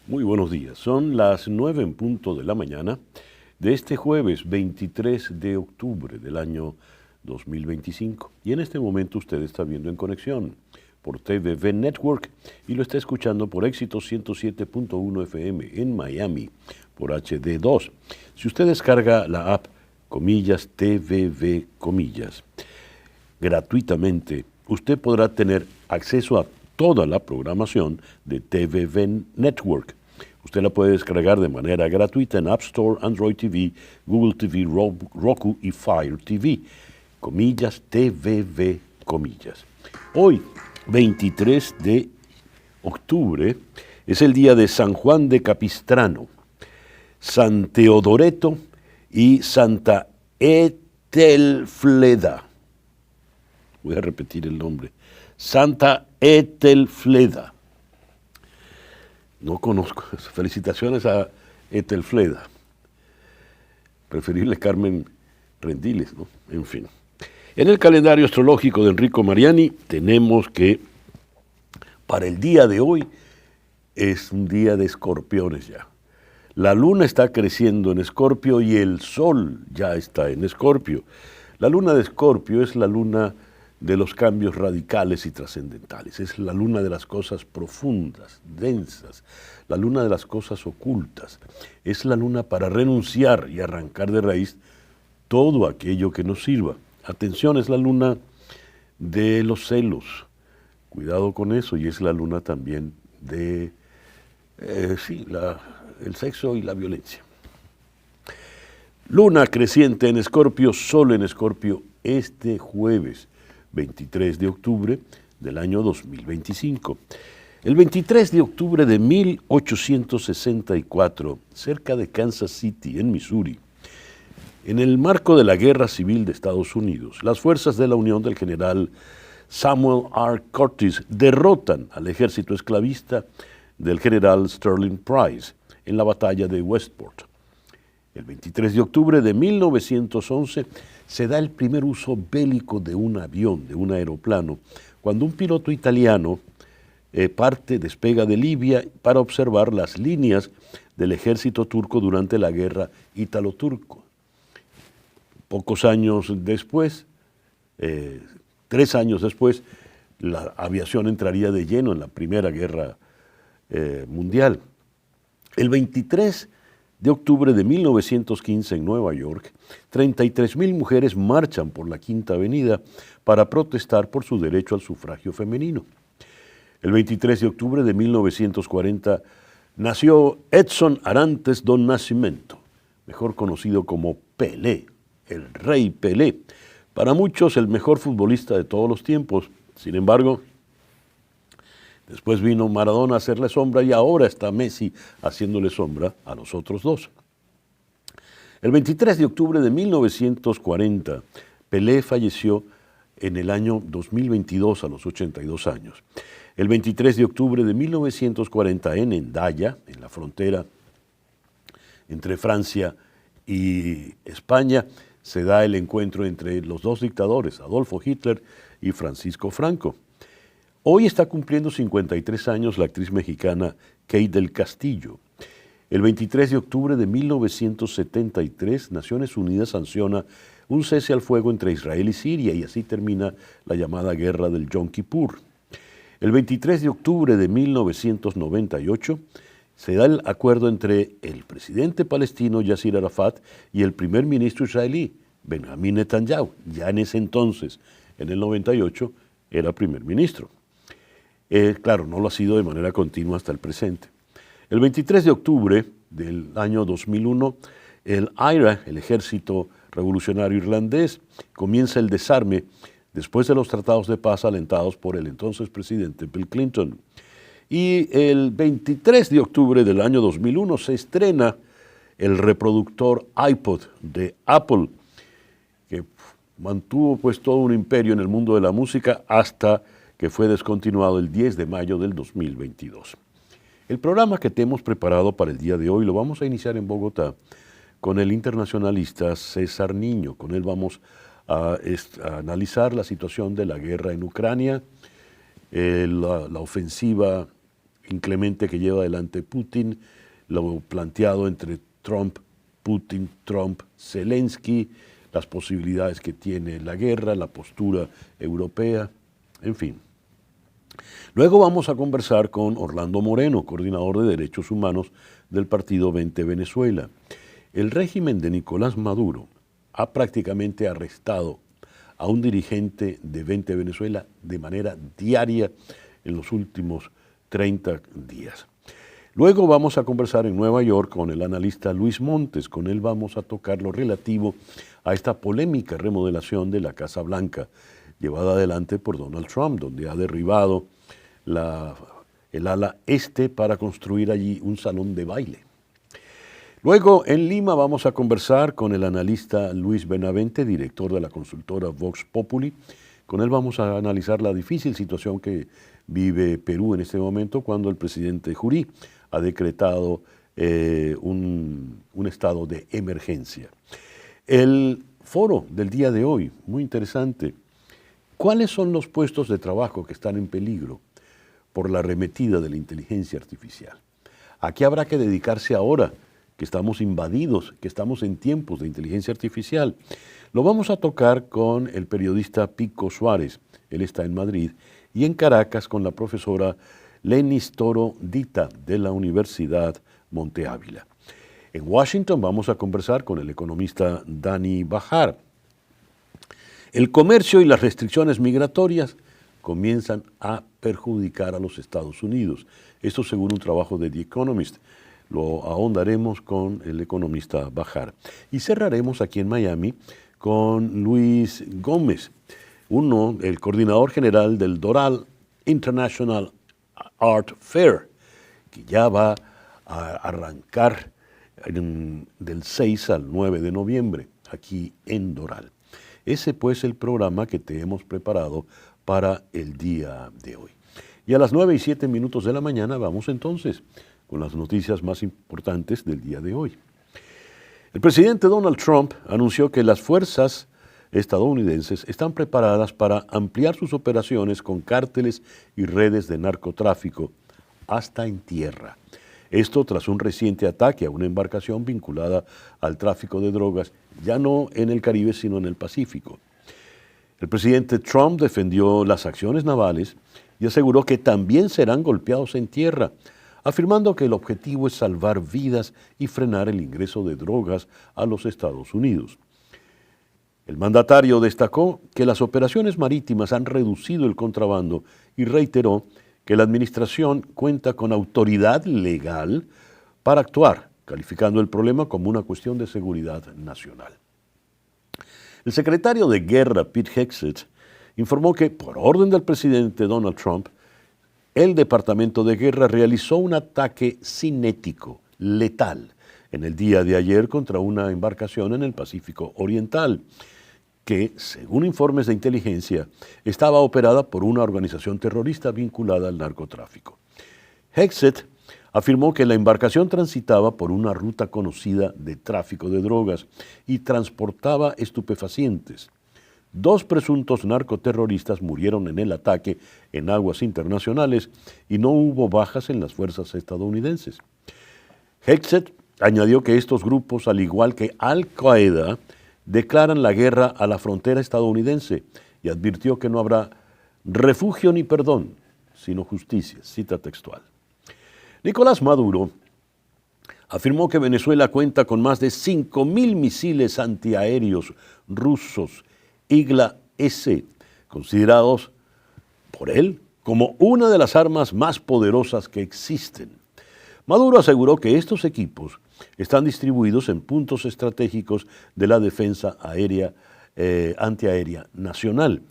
Muy buenos días. Son las 9 en punto de la mañana de este jueves 23 de octubre del año 2025. Y en este momento usted está viendo En Conexión por TVV Network y lo está escuchando por Éxito 107.1 FM en Miami por HD2. Si usted descarga la app TVV, gratuitamente, usted podrá tener acceso a toda la programación de TVV Network. Usted la puede descargar de manera gratuita en App Store, Android TV, Google TV, Roku y Fire TV. TVV. Hoy, 23 de octubre, es el día de San Juan de Capistrano, San Teodoreto y Santa Etelfleda. Voy a repetir el nombre. Santa Etelfleda. No conozco. Felicitaciones a Etelfleda. Preferible Carmen Rendiles, ¿no? En fin. En el calendario astrológico de Enrico Mariani tenemos que para el día de hoy es un día de escorpiones ya. La luna está creciendo en Escorpio y el sol ya está en Escorpio. La luna de Escorpio es la luna de los cambios radicales y trascendentales. Es la luna de las cosas profundas, densas, la luna de las cosas ocultas. Es la luna para renunciar y arrancar de raíz todo aquello que nos sirva. Atención, es la luna de los celos. Cuidado con eso, y es la luna también de el sexo y la violencia. Luna creciente en Escorpio, sol en Escorpio este jueves 23 de octubre del año 2025. El 23 de octubre de 1864, cerca de Kansas City, en Missouri, en el marco de la Guerra Civil de Estados Unidos, las fuerzas de la Unión del general Samuel R. Curtis derrotan al ejército esclavista del general Sterling Price en la batalla de Westport. El 23 de octubre de 1911 se da el primer uso bélico de un avión, de un aeroplano, cuando un piloto italiano despega de Libia para observar las líneas del ejército turco durante la guerra ítalo-turco. Pocos años después, 3 años después, la aviación entraría de lleno en la Primera Guerra Mundial. El 23 de octubre de 1915 en Nueva York, 33,000 mujeres marchan por la Quinta Avenida para protestar por su derecho al sufragio femenino. El 23 de octubre de 1940 nació Edson Arantes do Nascimento, mejor conocido como Pelé, el Rey Pelé. Para muchos el mejor futbolista de todos los tiempos. Sin embargo, después vino Maradona a hacerle sombra y ahora está Messi haciéndole sombra a los otros dos. El 23 de octubre de 1940, Pelé falleció en el año 2022 a los 82 años. El 23 de octubre de 1940 en Hendaya, en la frontera entre Francia y España, se da el encuentro entre los dos dictadores, Adolfo Hitler y Francisco Franco. Hoy está cumpliendo 53 años la actriz mexicana Kate del Castillo. El 23 de octubre de 1973, Naciones Unidas sanciona un cese al fuego entre Israel y Siria y así termina la llamada Guerra del Yom Kippur. El 23 de octubre de 1998 se da el acuerdo entre el presidente palestino Yasser Arafat y el primer ministro israelí Benjamin Netanyahu. Ya en ese entonces, en el 98, era primer ministro. Claro, no lo ha sido de manera continua hasta el presente. El 23 de octubre del año 2001, el IRA, el Ejército Revolucionario Irlandés, comienza el desarme después de los tratados de paz alentados por el entonces presidente Bill Clinton. Y el 23 de octubre del año 2001 se estrena el reproductor iPod de Apple, que mantuvo pues todo un imperio en el mundo de la música hasta que fue descontinuado el 10 de mayo del 2022. El programa que te hemos preparado para el día de hoy lo vamos a iniciar en Bogotá con el internacionalista César Niño. Con él vamos a analizar la situación de la guerra en Ucrania, la ofensiva inclemente que lleva adelante Putin, lo planteado entre Trump, Putin, Trump, Zelensky, las posibilidades que tiene la guerra, la postura europea, en fin. Luego vamos a conversar con Orlando Moreno, coordinador de Derechos Humanos del Partido 20 Venezuela. El régimen de Nicolás Maduro ha prácticamente arrestado a un dirigente de 20 Venezuela de manera diaria en los últimos 30 días. Luego vamos a conversar en Nueva York con el analista Luis Montes. Con él vamos a tocar lo relativo a esta polémica remodelación de la Casa Blanca, llevada adelante por Donald Trump, donde ha derribado el ala este para construir allí un salón de baile. Luego, en Lima, vamos a conversar con el analista Luis Benavente, director de la consultora Vox Populi. Con él vamos a analizar la difícil situación que vive Perú en este momento, cuando el presidente Jurí ha decretado un estado de emergencia. El foro del día de hoy, muy interesante. ¿Cuáles son los puestos de trabajo que están en peligro por la arremetida de la inteligencia artificial? ¿A qué habrá que dedicarse ahora que estamos invadidos, que estamos en tiempos de inteligencia artificial? Lo vamos a tocar con el periodista Pico Suárez, él está en Madrid, y en Caracas con la profesora Lenis Toro Dita de la Universidad Monte Ávila. En Washington vamos a conversar con el economista Dani Bajar. El comercio y las restricciones migratorias comienzan a perjudicar a los Estados Unidos. Esto según un trabajo de The Economist. Lo ahondaremos con el economista Bajar. Y cerraremos aquí en Miami con Luis Gómez, el coordinador general del Doral International Art Fair, que ya va a arrancar del 6 al 9 de noviembre aquí en Doral. Ese pues es el programa que te hemos preparado para el día de hoy. Y a las 9:07 de la mañana vamos entonces con las noticias más importantes del día de hoy. El presidente Donald Trump anunció que las fuerzas estadounidenses están preparadas para ampliar sus operaciones con cárteles y redes de narcotráfico hasta en tierra. Esto tras un reciente ataque a una embarcación vinculada al tráfico de drogas, ya no en el Caribe, sino en el Pacífico. El presidente Trump defendió las acciones navales y aseguró que también serán golpeados en tierra, afirmando que el objetivo es salvar vidas y frenar el ingreso de drogas a los Estados Unidos. El mandatario destacó que las operaciones marítimas han reducido el contrabando y reiteró que la administración cuenta con autoridad legal para actuar, calificando el problema como una cuestión de seguridad nacional. El secretario de Guerra, Pete Hegseth, informó que, por orden del presidente Donald Trump, el Departamento de Guerra realizó un ataque cinético, letal, en el día de ayer contra una embarcación en el Pacífico Oriental, que, según informes de inteligencia, estaba operada por una organización terrorista vinculada al narcotráfico. Hegseth afirmó que la embarcación transitaba por una ruta conocida de tráfico de drogas y transportaba estupefacientes. 2 presuntos narcoterroristas murieron en el ataque en aguas internacionales y no hubo bajas en las fuerzas estadounidenses. Hegseth añadió que estos grupos, al igual que Al-Qaeda, declaran la guerra a la frontera estadounidense y advirtió que no habrá refugio ni perdón, sino justicia. Cita textual. Nicolás Maduro afirmó que Venezuela cuenta con más de 5.000 misiles antiaéreos rusos Igla-S, considerados por él como una de las armas más poderosas que existen. Maduro aseguró que estos equipos están distribuidos en puntos estratégicos de la defensa antiaérea nacional.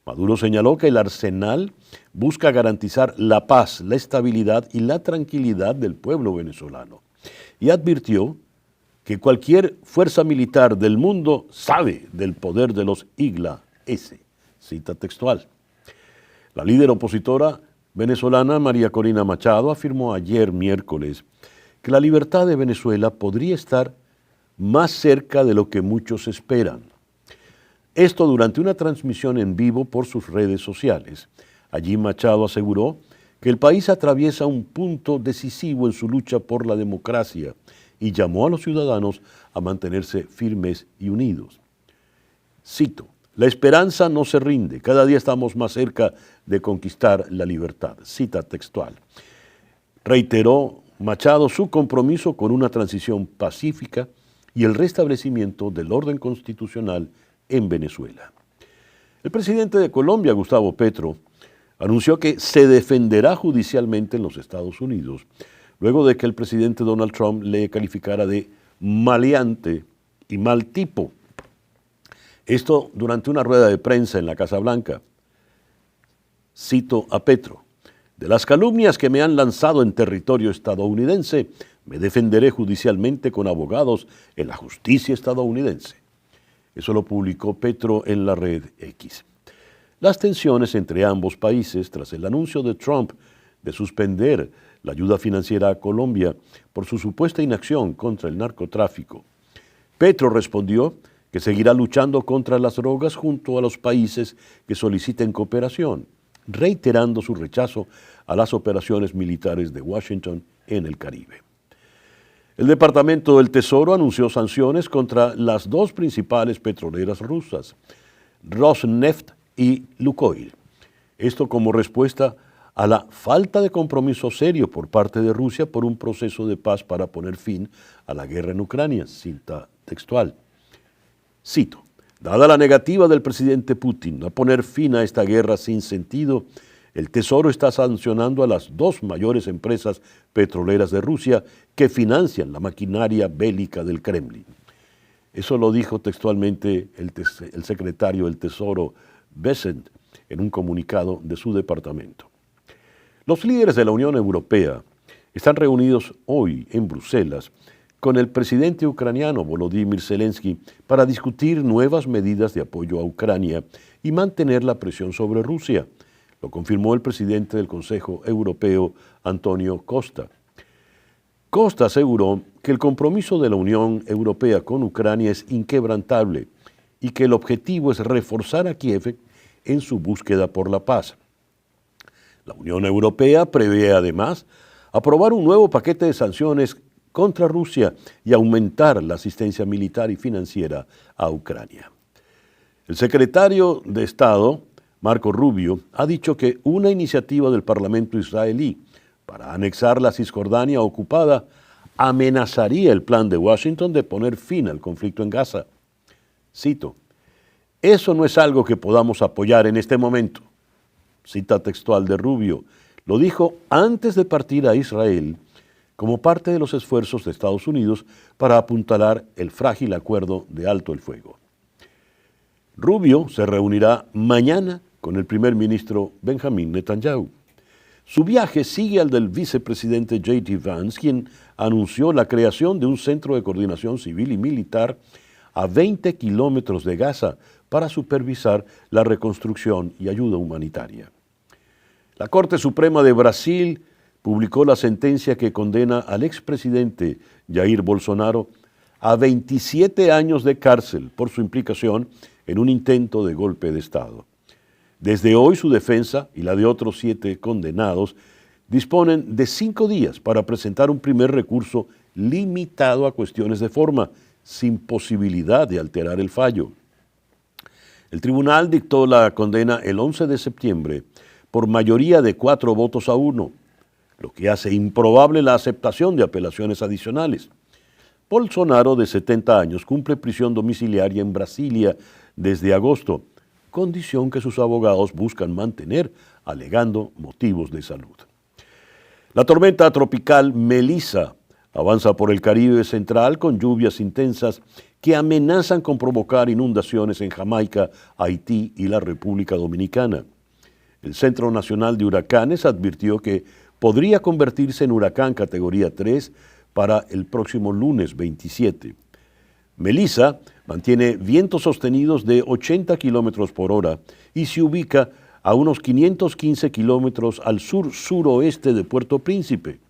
Maduro señaló que el arsenal busca garantizar la paz, la estabilidad y la tranquilidad del pueblo venezolano y advirtió que cualquier fuerza militar del mundo sabe del poder de los Igla-S. Cita textual. La líder opositora venezolana María Corina Machado afirmó ayer miércoles que la libertad de Venezuela podría estar más cerca de lo que muchos esperan. Esto durante una transmisión en vivo por sus redes sociales. Allí Machado aseguró que el país atraviesa un punto decisivo en su lucha por la democracia y llamó a los ciudadanos a mantenerse firmes y unidos. Cito: la esperanza no se rinde, cada día estamos más cerca de conquistar la libertad. Cita textual. Reiteró Machado su compromiso con una transición pacífica y el restablecimiento del orden constitucional en Venezuela. El presidente de Colombia, Gustavo Petro, anunció que se defenderá judicialmente en los Estados Unidos, luego de que el presidente Donald Trump le calificara de maleante y mal tipo. Esto durante una rueda de prensa en la Casa Blanca. Cito a Petro: de las calumnias que me han lanzado en territorio estadounidense, me defenderé judicialmente con abogados en la justicia estadounidense. Eso lo publicó Petro en la red X. Las tensiones entre ambos países tras el anuncio de Trump de suspender la ayuda financiera a Colombia por su supuesta inacción contra el narcotráfico. Petro respondió que seguirá luchando contra las drogas junto a los países que soliciten cooperación, reiterando su rechazo a las operaciones militares de Washington en el Caribe. El Departamento del Tesoro anunció sanciones contra las dos principales petroleras rusas, Rosneft y Lukoil. Esto como respuesta a la falta de compromiso serio por parte de Rusia por un proceso de paz para poner fin a la guerra en Ucrania. Cita textual. Cito: dada la negativa del presidente Putin a poner fin a esta guerra sin sentido, el Tesoro está sancionando a las dos mayores empresas petroleras de Rusia que financian la maquinaria bélica del Kremlin. Eso lo dijo textualmente el secretario del Tesoro, Bessent, en un comunicado de su departamento. Los líderes de la Unión Europea están reunidos hoy en Bruselas con el presidente ucraniano Volodymyr Zelensky para discutir nuevas medidas de apoyo a Ucrania y mantener la presión sobre Rusia. Lo confirmó el presidente del Consejo Europeo, Antonio Costa. Costa aseguró que el compromiso de la Unión Europea con Ucrania es inquebrantable y que el objetivo es reforzar a Kiev en su búsqueda por la paz. La Unión Europea prevé además aprobar un nuevo paquete de sanciones contra Rusia y aumentar la asistencia militar y financiera a Ucrania. El secretario de Estado, Marco Rubio, ha dicho que una iniciativa del Parlamento israelí para anexar la Cisjordania ocupada amenazaría el plan de Washington de poner fin al conflicto en Gaza. Cito: eso no es algo que podamos apoyar en este momento. Cita textual de Rubio. Lo dijo antes de partir a Israel como parte de los esfuerzos de Estados Unidos para apuntalar el frágil acuerdo de alto el fuego. Rubio se reunirá mañana con el primer ministro Benjamin Netanyahu. Su viaje sigue al del vicepresidente J.D. Vance, quien anunció la creación de un centro de coordinación civil y militar a 20 kilómetros de Gaza para supervisar la reconstrucción y ayuda humanitaria. La Corte Suprema de Brasil publicó la sentencia que condena al expresidente Jair Bolsonaro a 27 años de cárcel por su implicación en un intento de golpe de Estado. Desde hoy su defensa y la de otros 7 condenados disponen de 5 días para presentar un primer recurso limitado a cuestiones de forma, sin posibilidad de alterar el fallo. El tribunal dictó la condena el 11 de septiembre por mayoría de 4 votos a 1, lo que hace improbable la aceptación de apelaciones adicionales. Bolsonaro, de 70 años, cumple prisión domiciliaria en Brasilia desde agosto, condición que sus abogados buscan mantener, alegando motivos de salud. La tormenta tropical Melissa avanza por el Caribe central con lluvias intensas que amenazan con provocar inundaciones en Jamaica, Haití y la República Dominicana. El Centro Nacional de Huracanes advirtió que podría convertirse en huracán categoría 3 para el próximo lunes 27. Melissa mantiene vientos sostenidos de 80 kilómetros por hora y se ubica a unos 515 kilómetros al sur-suroeste de Puerto Príncipe.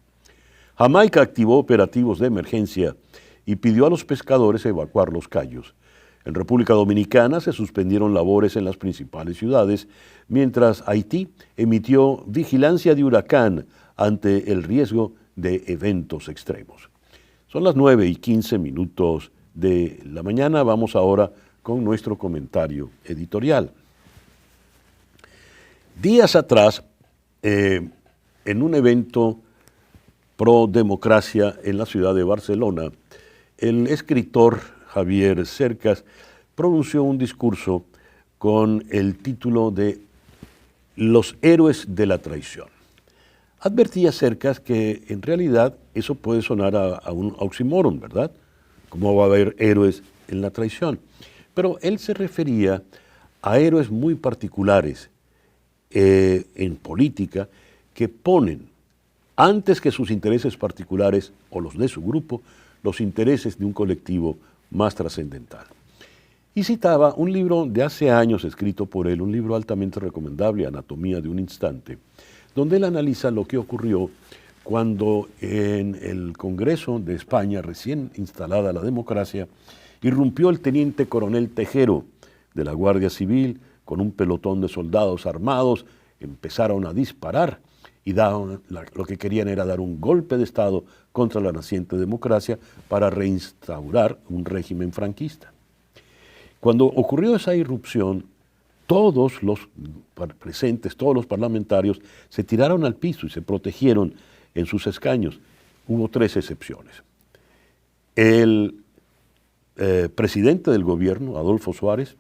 Jamaica activó operativos de emergencia y pidió a los pescadores evacuar los cayos. En República Dominicana se suspendieron labores en las principales ciudades, mientras Haití emitió vigilancia de huracán ante el riesgo de eventos extremos. Son las 9:15 de la mañana. Vamos ahora con nuestro comentario editorial. Días atrás, en un evento pro democracia en la ciudad de Barcelona, el escritor Javier Cercas pronunció un discurso con el título de Los héroes de la traición. Advertía Cercas que en realidad eso puede sonar a un oxímoron, ¿verdad? ¿Cómo va a haber héroes en la traición? Pero él se refería a héroes muy particulares en política que ponen antes que sus intereses particulares o los de su grupo, los intereses de un colectivo más trascendental. Y citaba un libro de hace años escrito por él, un libro altamente recomendable, Anatomía de un Instante, donde él analiza lo que ocurrió cuando en el Congreso de España, recién instalada la democracia, irrumpió el teniente coronel Tejero de la Guardia Civil con un pelotón de soldados armados, empezaron a disparar y lo que querían era dar un golpe de Estado contra la naciente democracia para reinstaurar un régimen franquista. Cuando ocurrió esa irrupción, todos los presentes, todos los parlamentarios, se tiraron al piso y se protegieron en sus escaños. Hubo 3 excepciones. El presidente del gobierno, Adolfo Suárez,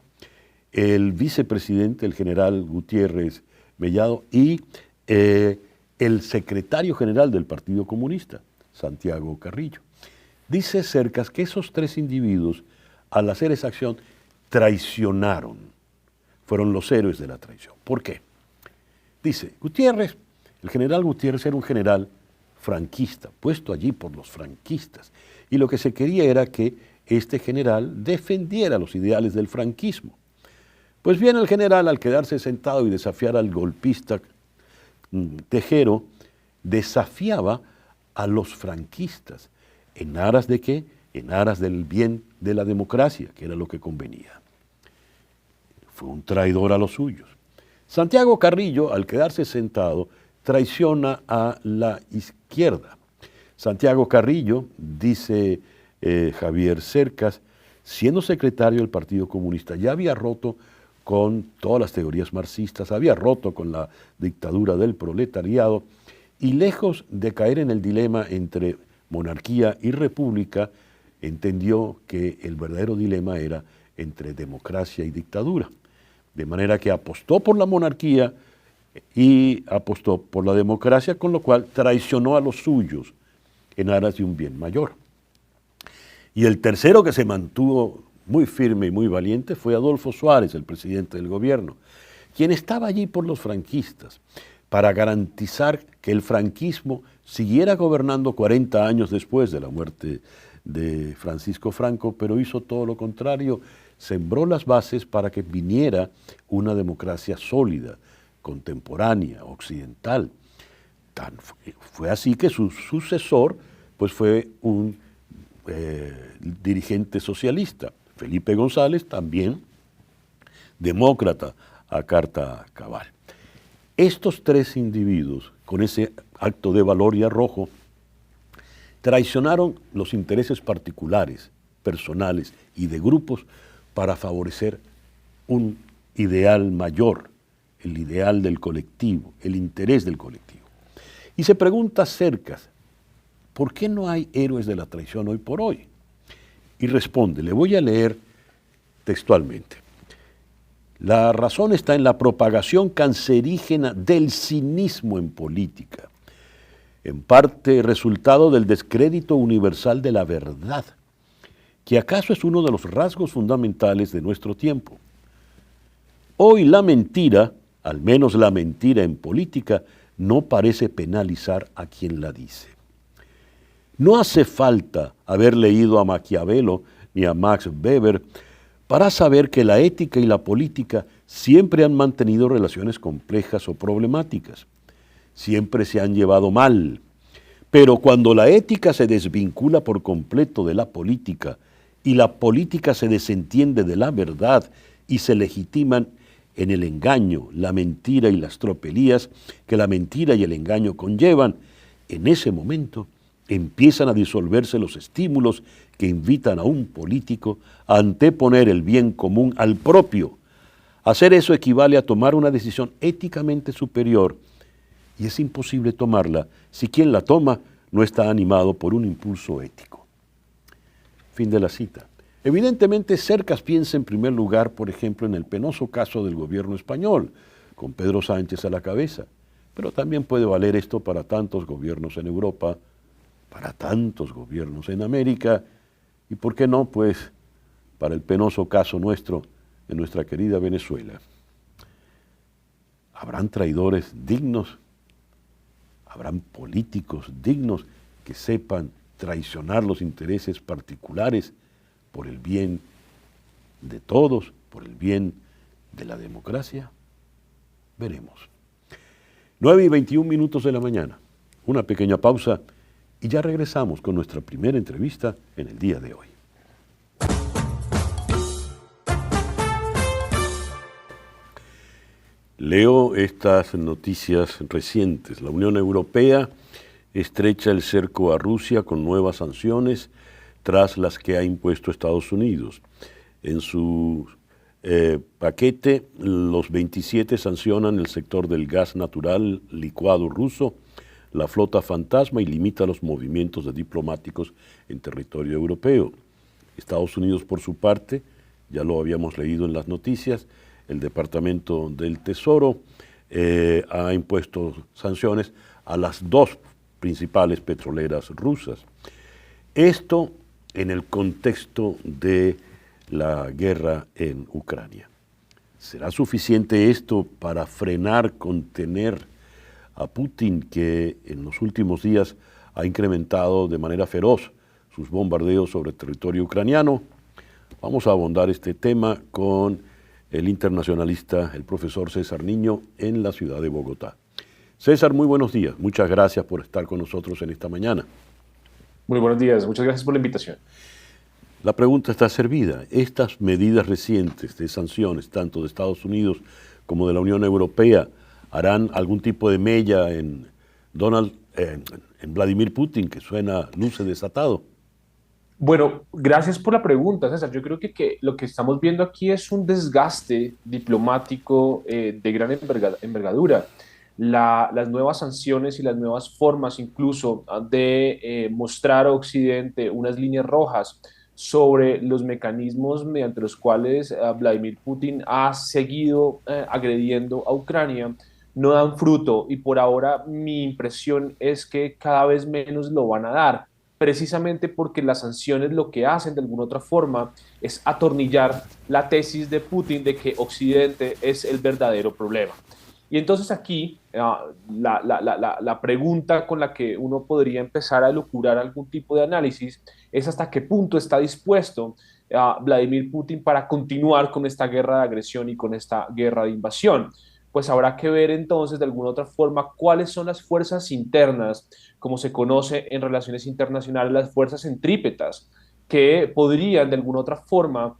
el vicepresidente, el general Gutiérrez Mellado, y el secretario general del Partido Comunista, Santiago Carrillo. Dice Cercas que esos 3 individuos, al hacer esa acción, traicionaron. Fueron los héroes de la traición. ¿Por qué? Dice, Gutiérrez, el general Gutiérrez era un general franquista, puesto allí por los franquistas. Y lo que se quería era que este general defendiera los ideales del franquismo. Pues bien, el general, al quedarse sentado y desafiar al golpista Tejero, desafiaba a los franquistas. ¿En aras de qué? En aras del bien de la democracia, que era lo que convenía. Fue un traidor a los suyos. Santiago Carrillo, al quedarse sentado, traiciona a la izquierda. Santiago Carrillo, dice Javier Cercas, siendo secretario del Partido Comunista, ya había roto con todas las teorías marxistas, había roto con la dictadura del proletariado y lejos de caer en el dilema entre monarquía y república, entendió que el verdadero dilema era entre democracia y dictadura. De manera que apostó por la monarquía y apostó por la democracia, con lo cual traicionó a los suyos en aras de un bien mayor. Y el tercero que se mantuvo muy firme y muy valiente fue Adolfo Suárez, el presidente del gobierno, quien estaba allí por los franquistas para garantizar que el franquismo siguiera gobernando 40 años después de la muerte de Francisco Franco, pero hizo todo lo contrario, sembró las bases para que viniera una democracia sólida, contemporánea, occidental. Fue así que su sucesor pues fue un dirigente socialista, Felipe González, también demócrata a carta cabal. Estos 3 individuos, con ese acto de valor y arrojo, traicionaron los intereses particulares, personales y de grupos para favorecer un ideal mayor, el ideal del colectivo, el interés del colectivo. Y se pregunta Cercas, ¿por qué no hay héroes de la traición hoy por hoy? Y responde, le voy a leer textualmente. La razón está en la propagación cancerígena del cinismo en política, en parte resultado del descrédito universal de la verdad, que acaso es uno de los rasgos fundamentales de nuestro tiempo. Hoy la mentira, al menos la mentira en política, no parece penalizar a quien la dice. No hace falta haber leído a Maquiavelo ni a Max Weber para saber que la ética y la política siempre han mantenido relaciones complejas o problemáticas. Siempre se han llevado mal. Pero cuando la ética se desvincula por completo de la política y la política se desentiende de la verdad y se legitiman en el engaño, la mentira y las tropelías que la mentira y el engaño conllevan, en ese momento empiezan a disolverse los estímulos que invitan a un político a anteponer el bien común al propio. Hacer eso equivale a tomar una decisión éticamente superior y es imposible tomarla si quien la toma no está animado por un impulso ético. Fin de la cita. Evidentemente, Cercas piensa en primer lugar, por ejemplo, en el penoso caso del gobierno español, con Pedro Sánchez a la cabeza, pero también puede valer esto para tantos gobiernos en Europa, para tantos gobiernos en América, y por qué no, pues, para el penoso caso nuestro, en nuestra querida Venezuela. ¿Habrán traidores dignos? ¿Habrán políticos dignos que sepan traicionar los intereses particulares por el bien de todos, por el bien de la democracia? Veremos. 9:21 de la mañana. Una pequeña pausa y ya regresamos con nuestra primera entrevista en el día de hoy. Leo estas noticias recientes. La Unión Europea estrecha el cerco a Rusia con nuevas sanciones tras las que ha impuesto Estados Unidos. En su paquete, los 27 sancionan el sector del gas natural licuado ruso, la flota fantasma y limita los movimientos de diplomáticos en territorio europeo. Estados Unidos, por su parte, ya lo habíamos leído en las noticias, el Departamento del Tesoro ha impuesto sanciones a las dos principales petroleras rusas. Esto en el contexto de la guerra en Ucrania. ¿Será suficiente esto para frenar, contener a Putin, que en los últimos días ha incrementado de manera feroz sus bombardeos sobre el territorio ucraniano? Vamos a abordar este tema con el internacionalista, el profesor César Niño, en la ciudad de Bogotá. César, muy buenos días. Muchas gracias por estar con nosotros en esta mañana. Muy buenos días. Muchas gracias por la invitación. La pregunta está servida. Estas medidas recientes de sanciones, tanto de Estados Unidos como de la Unión Europea, ¿harán algún tipo de mella en Vladimir Putin, que suena luce desatado? Bueno, gracias por la pregunta, César. Yo creo que lo que estamos viendo aquí es un desgaste diplomático de gran envergadura. Las nuevas sanciones y las nuevas formas incluso de mostrar a Occidente unas líneas rojas sobre los mecanismos mediante los cuales Vladimir Putin ha seguido agrediendo a Ucrania no dan fruto y por ahora mi impresión es que cada vez menos lo van a dar precisamente porque las sanciones lo que hacen de alguna otra forma es atornillar la tesis de Putin de que Occidente es el verdadero problema. Y entonces aquí la pregunta con la que uno podría empezar a elucubrar algún tipo de análisis es hasta qué punto está dispuesto Vladimir Putin para continuar con esta guerra de agresión y con esta guerra de invasión. Pues habrá que ver entonces de alguna otra forma cuáles son las fuerzas internas, como se conoce en relaciones internacionales, las fuerzas centrípetas, que podrían de alguna otra forma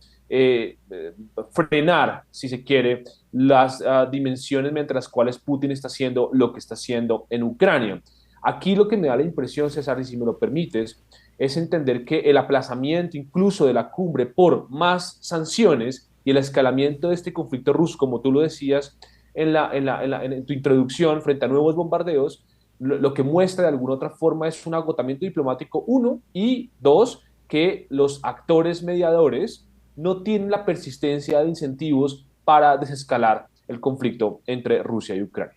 frenar, si se quiere, las dimensiones mediante las cuales Putin está haciendo lo que está haciendo en Ucrania. Aquí lo que me da la impresión, César, y si me lo permites, es entender que el aplazamiento incluso de la cumbre por más sanciones y el escalamiento de este conflicto ruso, como tú lo decías en tu introducción, frente a nuevos bombardeos, lo que muestra de alguna otra forma es un agotamiento diplomático, uno, y dos, que los actores mediadores no tienen la persistencia de incentivos para desescalar el conflicto entre Rusia y Ucrania.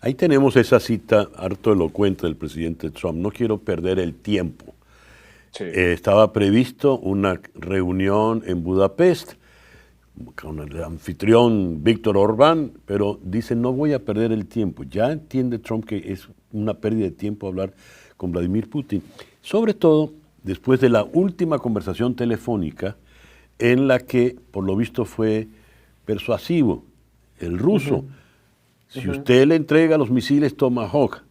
Ahí tenemos esa cita harto elocuente del presidente Trump. No quiero perder el tiempo. Sí. Estaba previsto una reunión en Budapest con el anfitrión Víctor Orbán, pero dice no voy a perder el tiempo. Ya entiende Trump que es una pérdida de tiempo hablar con Vladimir Putin. Sobre todo después de la última conversación telefónica en la que, por lo visto, fue persuasivo el ruso. Si usted le entrega los misiles Tomahawk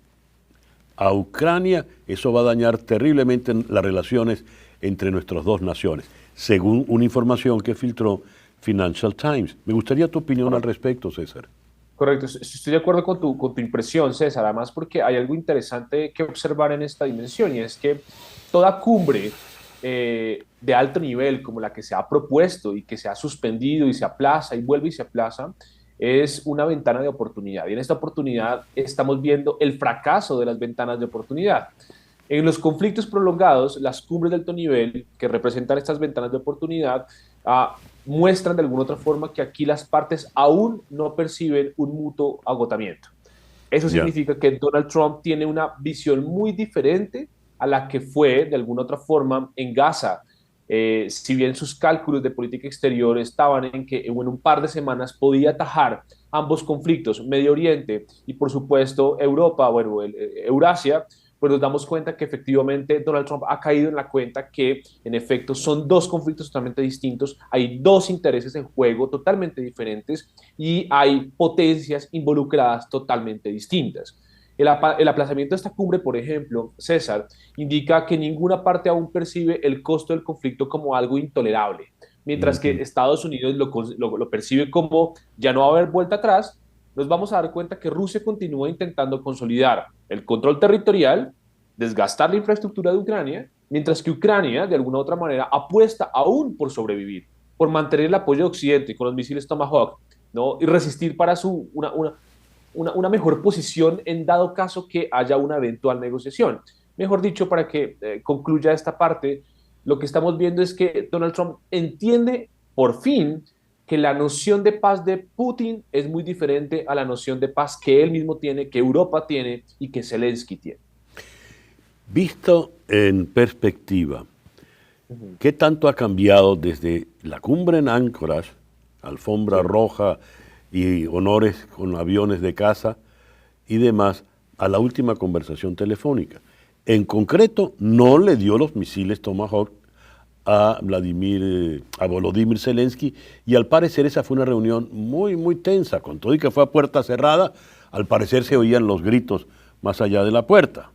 a Ucrania, eso va a dañar terriblemente las relaciones entre nuestras dos naciones. según una información que filtró Financial Times. Me gustaría tu opinión al respecto, César. Correcto, estoy de acuerdo con tu impresión, César, además porque hay algo interesante que observar en esta dimensión y es que toda cumbre de alto nivel como la que se ha propuesto y que se ha suspendido y se aplaza y vuelve y se aplaza, es una ventana de oportunidad. Y en esta oportunidad estamos viendo el fracaso de las ventanas de oportunidad. En los conflictos prolongados, las cumbres de alto nivel que representan estas ventanas de oportunidad muestran de alguna otra forma que aquí las partes aún no perciben un mutuo agotamiento. Eso Ya. significa que Donald Trump tiene una visión muy diferente a la que fue de alguna otra forma en Gaza. Si bien sus cálculos de política exterior estaban en que en un par de semanas podía atajar ambos conflictos, Medio Oriente y por supuesto Europa, bueno, Eurasia, pues nos damos cuenta que efectivamente Donald Trump ha caído en la cuenta que en efecto son dos conflictos totalmente distintos, hay dos intereses en juego totalmente diferentes y hay potencias involucradas totalmente distintas. El aplazamiento de esta cumbre, por ejemplo, César, indica que ninguna parte aún percibe el costo del conflicto como algo intolerable, mientras que Ujú. Estados Unidos lo percibe como ya no va a haber vuelta atrás. Nos vamos a dar cuenta que Rusia continúa intentando consolidar el control territorial, desgastar la infraestructura de Ucrania, mientras que Ucrania, de alguna u otra manera, apuesta aún por sobrevivir, por mantener el apoyo de Occidente con los misiles Tomahawk, ¿no? Y resistir para una mejor posición en dado caso que haya una eventual negociación. Mejor dicho, para que concluya esta parte, lo que estamos viendo es que Donald Trump entiende por fin que la noción de paz de Putin es muy diferente a la noción de paz que él mismo tiene, que Europa tiene y que Zelensky tiene. Visto en perspectiva, Uh -huh. ¿qué tanto ha cambiado desde la cumbre en Anchorage, alfombra Sí. roja y honores con aviones de caza y demás, a la última conversación telefónica? En concreto, no le dio los misiles Tomahawk a Volodymyr Zelensky, y al parecer esa fue una reunión muy tensa, con todo y que fue a puerta cerrada, al parecer se oían los gritos más allá de la puerta.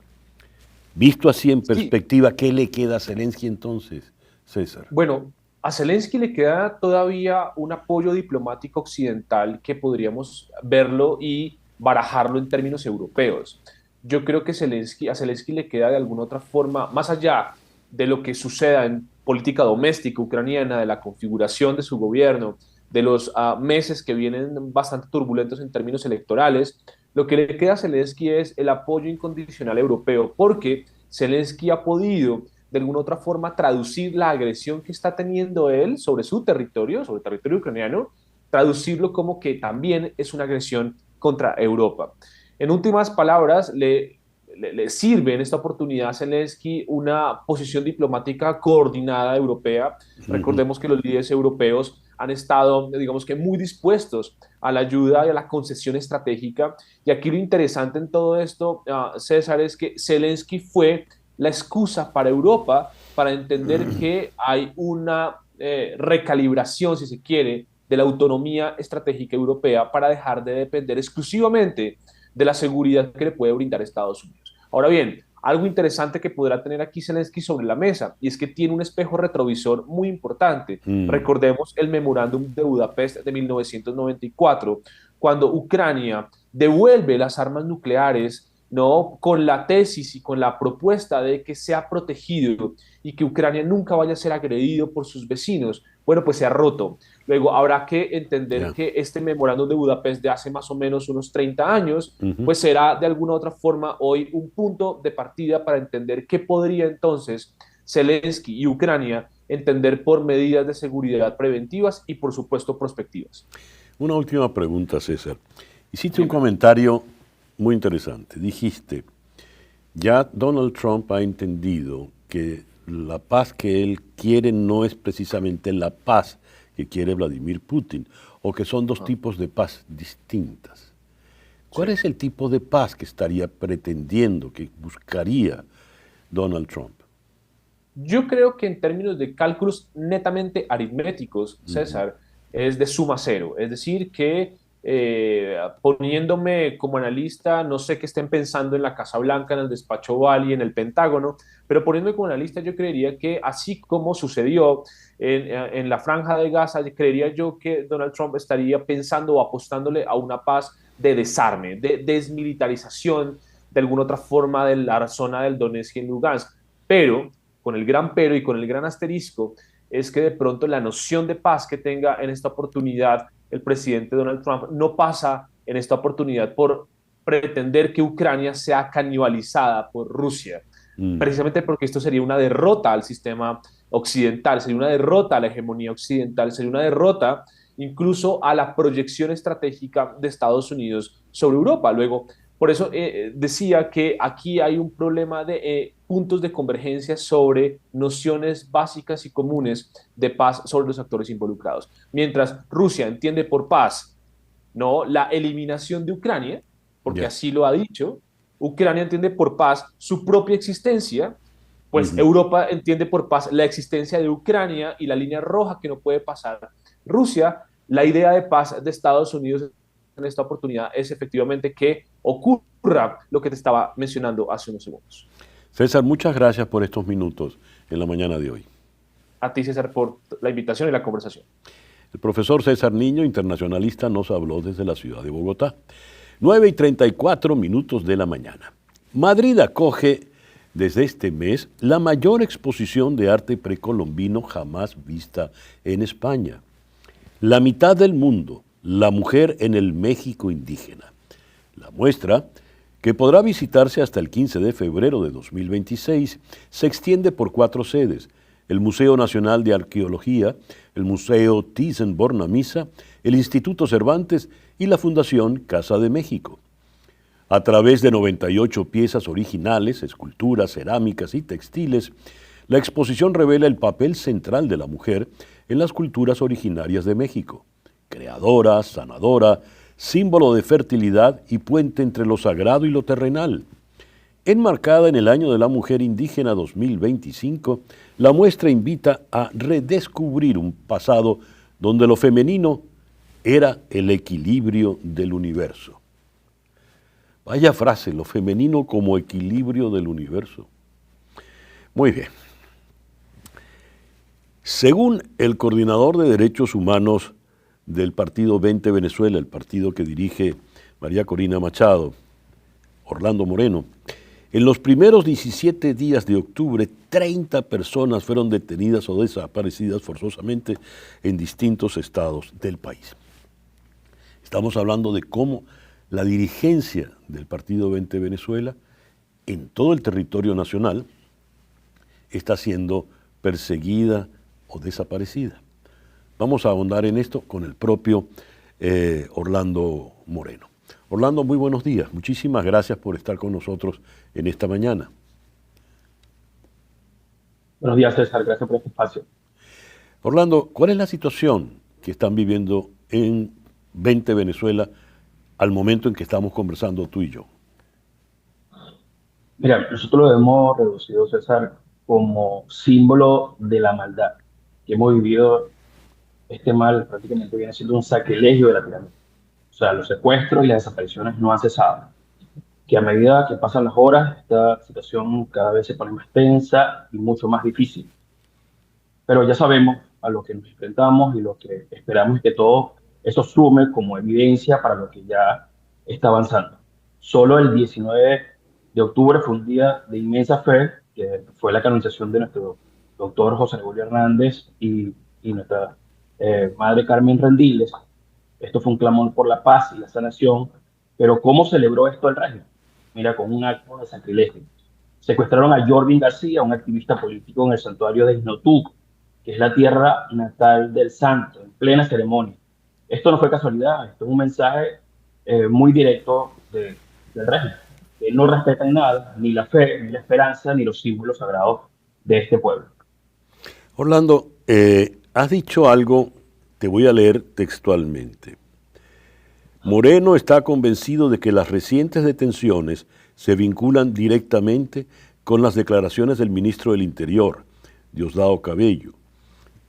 Visto así en Sí, perspectiva, ¿qué le queda a Zelensky entonces, César? bueno, a Zelensky le queda todavía un apoyo diplomático occidental que podríamos verlo y barajarlo en términos europeos. Yo creo que a Zelensky le queda de alguna otra forma, más allá de lo que suceda en política doméstica ucraniana, de la configuración de su gobierno, de los meses que vienen bastante turbulentos en términos electorales, lo que le queda a Zelensky es el apoyo incondicional europeo, porque Zelensky ha podido de alguna otra forma traducir la agresión que está teniendo él sobre el territorio ucraniano, traducirlo como que también es una agresión contra Europa. En últimas palabras, le sirve en esta oportunidad a Zelensky una posición diplomática coordinada europea. Ujú. Recordemos que los líderes europeos han estado, digamos que, muy dispuestos a la ayuda y a la concesión estratégica. Y aquí lo interesante en todo esto, César, es que Zelensky fue la excusa para Europa para entender que hay una recalibración, si se quiere, de la autonomía estratégica europea para dejar de depender exclusivamente de la seguridad que le puede brindar Estados Unidos. Ahora bien, algo interesante que podrá tener aquí Zelensky sobre la mesa, y es que tiene un espejo retrovisor muy importante. Mm. Recordemos el memorándum de Budapest de 1994, cuando Ucrania devuelve las armas nucleares, ¿no? Con la tesis y con la propuesta de que sea protegido y que Ucrania nunca vaya a ser agredido por sus vecinos. Bueno, pues se ha roto. Luego habrá que entender Ya. que este memorándum de Budapest de hace más o menos unos 30 años, Ujú. pues será de alguna u otra forma hoy un punto de partida para entender qué podría entonces Zelensky y Ucrania entender por medidas de seguridad preventivas y por supuesto prospectivas. Una última pregunta, César. Hiciste un Dime. comentario muy interesante. Dijiste, ya Donald Trump ha entendido que la paz que él quiere no es precisamente la paz que quiere Vladimir Putin, o que son dos Ah, tipos de paz distintas. sí. ¿Cuál es el tipo de paz que estaría pretendiendo, que buscaría Donald Trump? Yo creo que en términos de cálculos netamente aritméticos, Ujú. César, es de suma cero. Es decir, que poniéndome como analista, no sé qué estén pensando en la Casa Blanca, en el despacho Oval y en el Pentágono, Pero poniéndome como analista, yo creería que así como sucedió en la Franja de Gaza, creería yo que Donald Trump estaría pensando o apostándole a una paz de desarme, de desmilitarización de alguna otra forma de la zona del Donetsk y en Lugansk. Pero, con el gran pero y con el gran asterisco, es que de pronto la noción de paz que tenga en esta oportunidad el presidente Donald Trump no pasa en esta oportunidad por pretender que Ucrania sea canibalizada por Rusia, Mm, precisamente porque esto sería una derrota al sistema occidental, sería una derrota a la hegemonía occidental, sería una derrota incluso a la proyección estratégica de Estados Unidos sobre Europa. Luego, por eso decía que aquí hay un problema de puntos de convergencia sobre nociones básicas y comunes de paz sobre los actores involucrados. Mientras Rusia entiende por paz, ¿no?, la eliminación de Ucrania, porque ya. así lo ha dicho. Ucrania entiende por paz su propia existencia, pues Ujú. Europa entiende por paz la existencia de Ucrania y la línea roja que no puede pasar Rusia. La idea de paz de Estados Unidos en esta oportunidad es efectivamente que ocurra lo que te estaba mencionando hace unos segundos. César, muchas gracias por estos minutos en la mañana de hoy. A ti, César, por la invitación y la conversación. El profesor César Niño, internacionalista, nos habló desde la ciudad de Bogotá. 9:34 de la mañana. Madrid acoge desde este mes la mayor exposición de arte precolombino jamás vista en España. La mitad del mundo, la mujer en el México indígena. La muestra, que podrá visitarse hasta el 15 de febrero de 2026, se extiende por 4 sedes: el Museo Nacional de Arqueología, el Museo Thyssen-Bornemisza, el Instituto Cervantes y la Fundación Casa de México. A través de 98 piezas originales, esculturas, cerámicas y textiles, la exposición revela el papel central de la mujer en las culturas originarias de México: creadora, sanadora, símbolo de fertilidad y puente entre lo sagrado y lo terrenal. Enmarcada en el Año de la Mujer Indígena 2025, la muestra invita a redescubrir un pasado donde lo femenino era el equilibrio del universo. Vaya frase, lo femenino como equilibrio del universo. Muy bien. Según el coordinador de Derechos Humanos del Partido 20 Venezuela, el partido que dirige María Corina Machado, Orlando Moreno, en los primeros 17 días de octubre, 30 personas fueron detenidas o desaparecidas forzosamente en distintos estados del país. Estamos hablando de cómo la dirigencia del Partido 20 Venezuela en todo el territorio nacional está siendo perseguida o desaparecida. Vamos a ahondar en esto con el propio Orlando Moreno. Orlando, muy buenos días. Muchísimas gracias por estar con nosotros en esta mañana. Buenos días, César. Gracias por este espacio. Orlando, ¿cuál es la situación que están viviendo en 20 Venezuela al momento en que estamos conversando tú y yo? Mira, nosotros lo hemos reducido, César, como símbolo de la maldad que hemos vivido. Este mal prácticamente viene siendo un sacrilegio de la pirámide. O sea, los secuestros y las desapariciones no han cesado. Que a medida que pasan las horas, esta situación cada vez se pone más tensa y mucho más difícil. Pero ya sabemos a lo que nos enfrentamos y lo que esperamos es que todo eso sume como evidencia para lo que ya está avanzando. Solo el 19 de octubre fue un día de inmensa fe, que fue la canonización de nuestro doctor José Gregorio Hernández y nuestra madre Carmen Rendiles. Esto fue un clamor por la paz y la sanación, pero ¿cómo celebró esto el régimen? Mira, con un acto de sacrilegio. Secuestraron a Jorvin García, un activista político, en el santuario de Isnotú, que es la tierra natal del santo, en plena ceremonia. Esto no fue casualidad, esto es un mensaje muy directo del régimen, que no respetan nada, ni la fe, ni la esperanza, ni los símbolos sagrados de este pueblo. Orlando, has dicho algo, te voy a leer textualmente. Moreno está convencido de que las recientes detenciones se vinculan directamente con las declaraciones del ministro del Interior, Diosdado Cabello,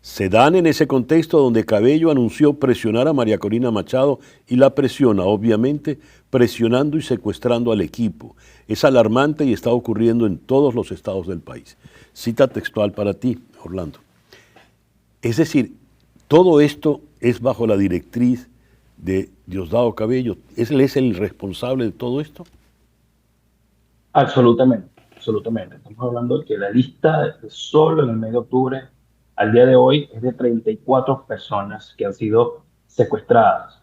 Se dan en ese contexto donde Cabello anunció presionar a María Corina Machado y la presiona, obviamente, presionando y secuestrando al equipo. Es alarmante y está ocurriendo en todos los estados del país. Cita textual para ti, Orlando. Es decir, todo esto es bajo la directriz de Diosdado Cabello. ¿Él es el responsable de todo esto? Absolutamente, absolutamente. Estamos hablando de que la lista de solo en el mes de octubre al día de hoy es de 34 personas que han sido secuestradas.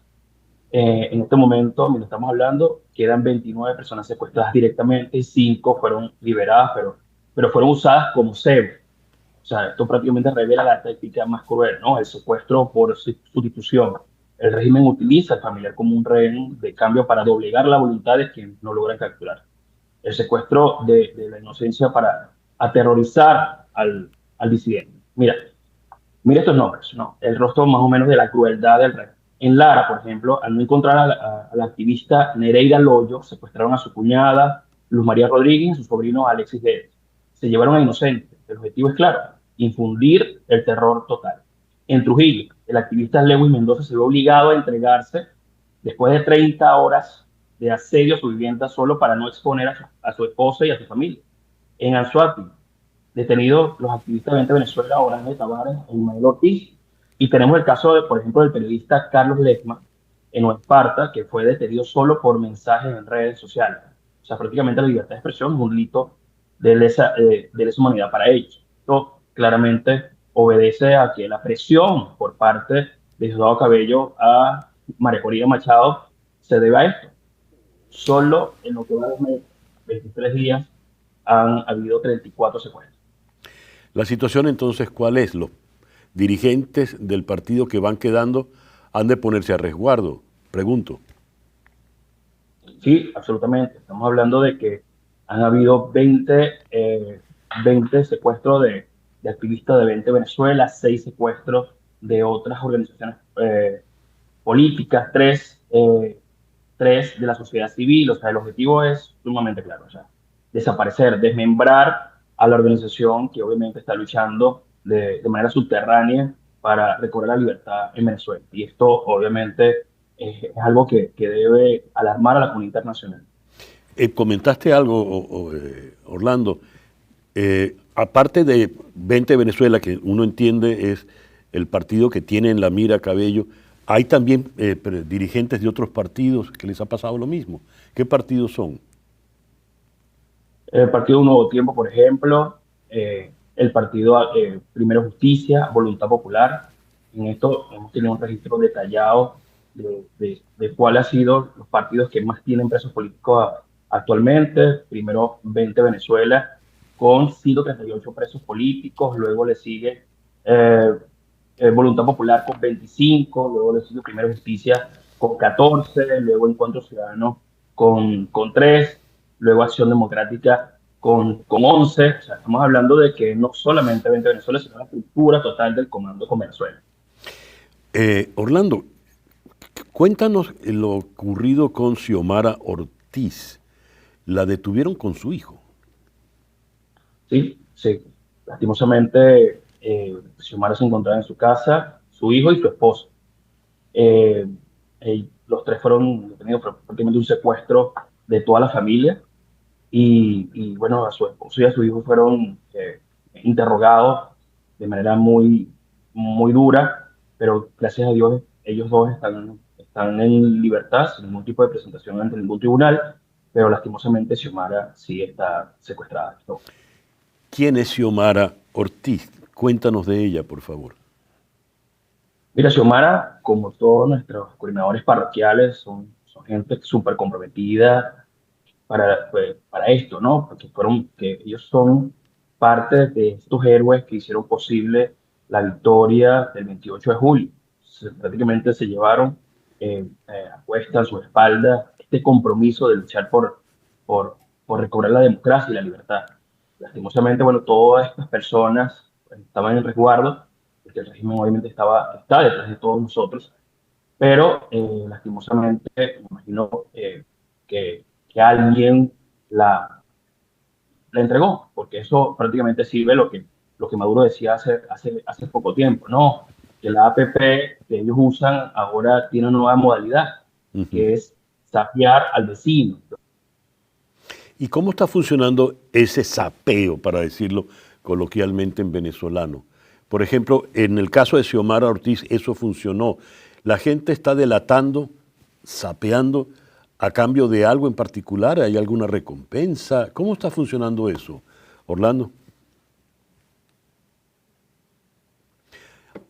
En este momento, mientras estamos hablando, quedan 29 personas secuestradas directamente y 5 fueron liberadas, pero fueron usadas como cebo. O sea, esto prácticamente revela la táctica más cruel, ¿no? El secuestro por sustitución. El régimen utiliza al familiar como un rehén de cambio para doblegar la voluntad de quien no logran capturar. El secuestro de la inocencia para aterrorizar al disidente. Mira estos nombres, ¿no? El rostro más o menos de la crueldad del rey. En Lara, por ejemplo, al no encontrar a la activista Nereida Loyo, secuestraron a su cuñada Luz María Rodríguez y su sobrino Alexis Guedes. Se llevaron a inocentes. El objetivo es claro, infundir el terror total. En Trujillo, el activista Lewin Mendoza se vio obligado a entregarse después de 30 horas de asedio a su vivienda solo para no exponer a su esposa y a su familia. En Anzoátegui, detenidos los activistas de 20 Venezuela, Orange Tavares e Ismael Ortiz. Y tenemos el caso, por ejemplo, del periodista Carlos Lesma en Nueva Esparta, que fue detenido solo por mensajes en redes sociales. O sea, prácticamente la libertad de expresión es un hito de lesa humanidad para ellos. Esto claramente obedece a que la presión por parte de Diosdado Cabello a María Corina Machado se debe a esto. Solo en lo que va de 23 días han habido 34 secuestros. La situación entonces, ¿cuál es? Los dirigentes del partido que van quedando han de ponerse a resguardo, pregunto. Sí, absolutamente. Estamos hablando de que han habido 20 secuestros de activistas de 20 Venezuela, 6 secuestros de otras organizaciones políticas, 3 de la sociedad civil. O sea, el objetivo es sumamente claro. O sea, desaparecer, desmembrar a la organización que obviamente está luchando de manera subterránea para recobrar la libertad en Venezuela. Y esto obviamente es algo que debe alarmar a la comunidad internacional. Comentaste algo, Orlando, aparte de 20 Venezuela, que uno entiende es el partido que tiene en la mira Cabello, hay también dirigentes de otros partidos que les ha pasado lo mismo. ¿Qué partidos son? El Partido Un Nuevo Tiempo, por ejemplo, el Partido Primero Justicia, Voluntad Popular. En esto hemos tenido un registro detallado de cuáles han sido los partidos que más tienen presos políticos actualmente. Primero 20 Venezuela con 138 presos políticos, luego le sigue eh, Voluntad Popular con 25, luego le sigue Primero Justicia con 14, luego Encuentro Ciudadano con 3, luego Acción Democrática con 11. O sea, estamos hablando de que no solamente 20 Venezuela, sino la estructura total del Comando con Venezuela. Orlando, cuéntanos lo ocurrido con Xiomara Ortiz. La detuvieron con su hijo. Sí, sí. Lastimosamente, Xiomara se encontraba en su casa, su hijo y su esposo. Eh, los tres fueron detenidos por prácticamente un secuestro de toda la familia. Y bueno, a su esposo y a su hijo fueron interrogados de manera muy, muy dura, pero gracias a Dios ellos dos están en libertad, sin ningún tipo de presentación ante ningún tribunal, pero lastimosamente Xiomara sí está secuestrada. ¿No? ¿Quién es Xiomara Ortiz? Cuéntanos de ella, por favor. Mira, Xiomara, como todos nuestros coordinadores parroquiales, son gente súper comprometida para esto, ¿no? Que ellos son parte de estos héroes que hicieron posible la victoria del 28 de julio. Prácticamente se llevaron a cuesta, a su espalda, este compromiso de luchar por recobrar la democracia y la libertad. Lastimosamente, bueno, todas estas personas estaban en resguardo, porque el régimen obviamente está detrás de todos nosotros, pero lastimosamente, me imagino que alguien la entregó, porque eso prácticamente sirve lo que lo que Maduro decía hace poco tiempo, no, que la APP que ellos usan ahora tiene una nueva modalidad, Ujú. que es sapear al vecino. ¿Y cómo está funcionando ese sapeo, para decirlo coloquialmente en venezolano? Por ejemplo, en el caso de Xiomara Ortiz, eso funcionó. La gente está delatando, sapeando, a cambio de algo en particular. ¿Hay alguna recompensa? ¿Cómo está funcionando eso, Orlando?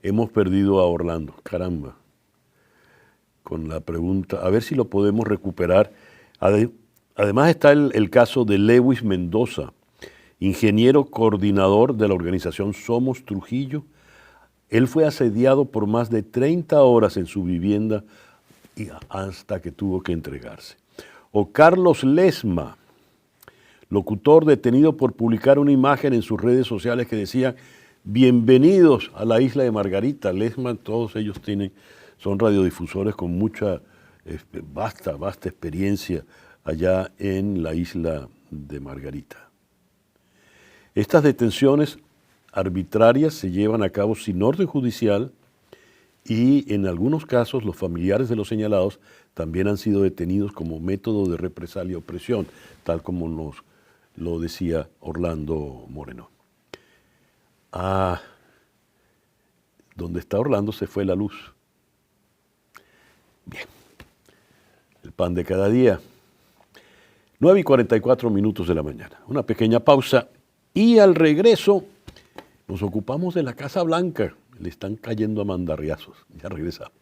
Hemos perdido a Orlando, caramba, con la pregunta. A ver si lo podemos recuperar. Además está el caso de Lewis Mendoza, ingeniero coordinador de la organización Somos Trujillo. Él fue asediado por más de 30 horas en su vivienda y hasta que tuvo que entregarse. O Carlos Lesma, locutor detenido por publicar una imagen en sus redes sociales que decía: bienvenidos a la isla de Margarita. Lesma, todos ellos son radiodifusores con mucha, vasta experiencia allá en la isla de Margarita. Estas detenciones arbitrarias se llevan a cabo sin orden judicial y en algunos casos los familiares de los señalados también han sido detenidos como método de represalia o presión, tal como lo decía Orlando Moreno. Donde está Orlando se fue la luz. Bien, el pan de cada día. 9:44 de la mañana. Una pequeña pausa y al regreso nos ocupamos de la Casa Blanca. Le están cayendo a mandarriazos. Ya regresamos.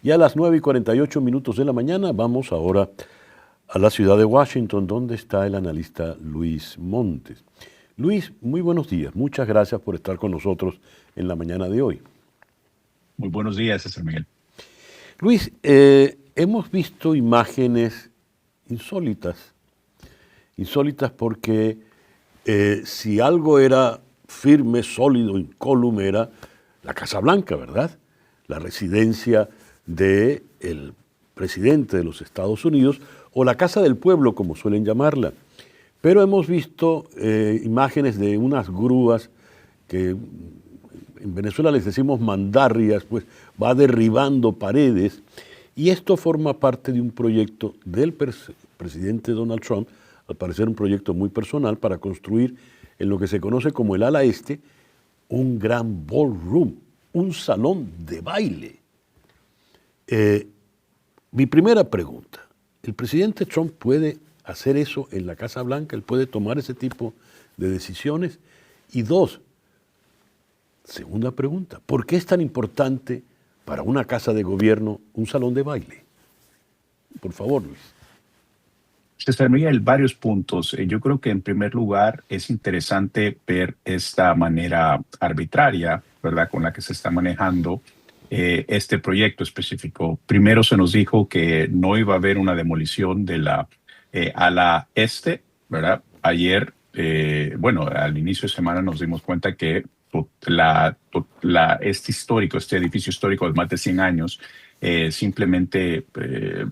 Y a las 9:48 de la mañana vamos ahora a la ciudad de Washington, donde está el analista Luis Montes. Luis, muy buenos días. Muchas gracias por estar con nosotros en la mañana de hoy. Muy buenos días, César Miguel. Luis, hemos visto imágenes insólitas porque si algo era firme, sólido, incólume, era la Casa Blanca, ¿verdad? La residencia del presidente de los Estados Unidos, o la Casa del Pueblo, como suelen llamarla. Pero hemos visto imágenes de unas grúas que en Venezuela les decimos mandarrias, pues va derribando paredes, y esto forma parte de un proyecto del presidente Donald Trump, al parecer un proyecto muy personal, para construir en lo que se conoce como el ala este un gran ballroom, un salón de baile. Mi primera pregunta: ¿el presidente Trump puede hacer eso en la Casa Blanca? ¿Él puede tomar ese tipo de decisiones? Y dos, segunda pregunta: ¿por qué es tan importante para una casa de gobierno un salón de baile? Por favor, Luis. César Miguel, varios puntos. Yo creo que en primer lugar es interesante ver esta manera arbitraria, ¿verdad?, con la que se está manejando este proyecto específico. Primero se nos dijo que no iba a haber una demolición de la ala este, ¿verdad? Ayer, bueno, al inicio de semana nos dimos cuenta que este edificio histórico de más de 100 años, simplemente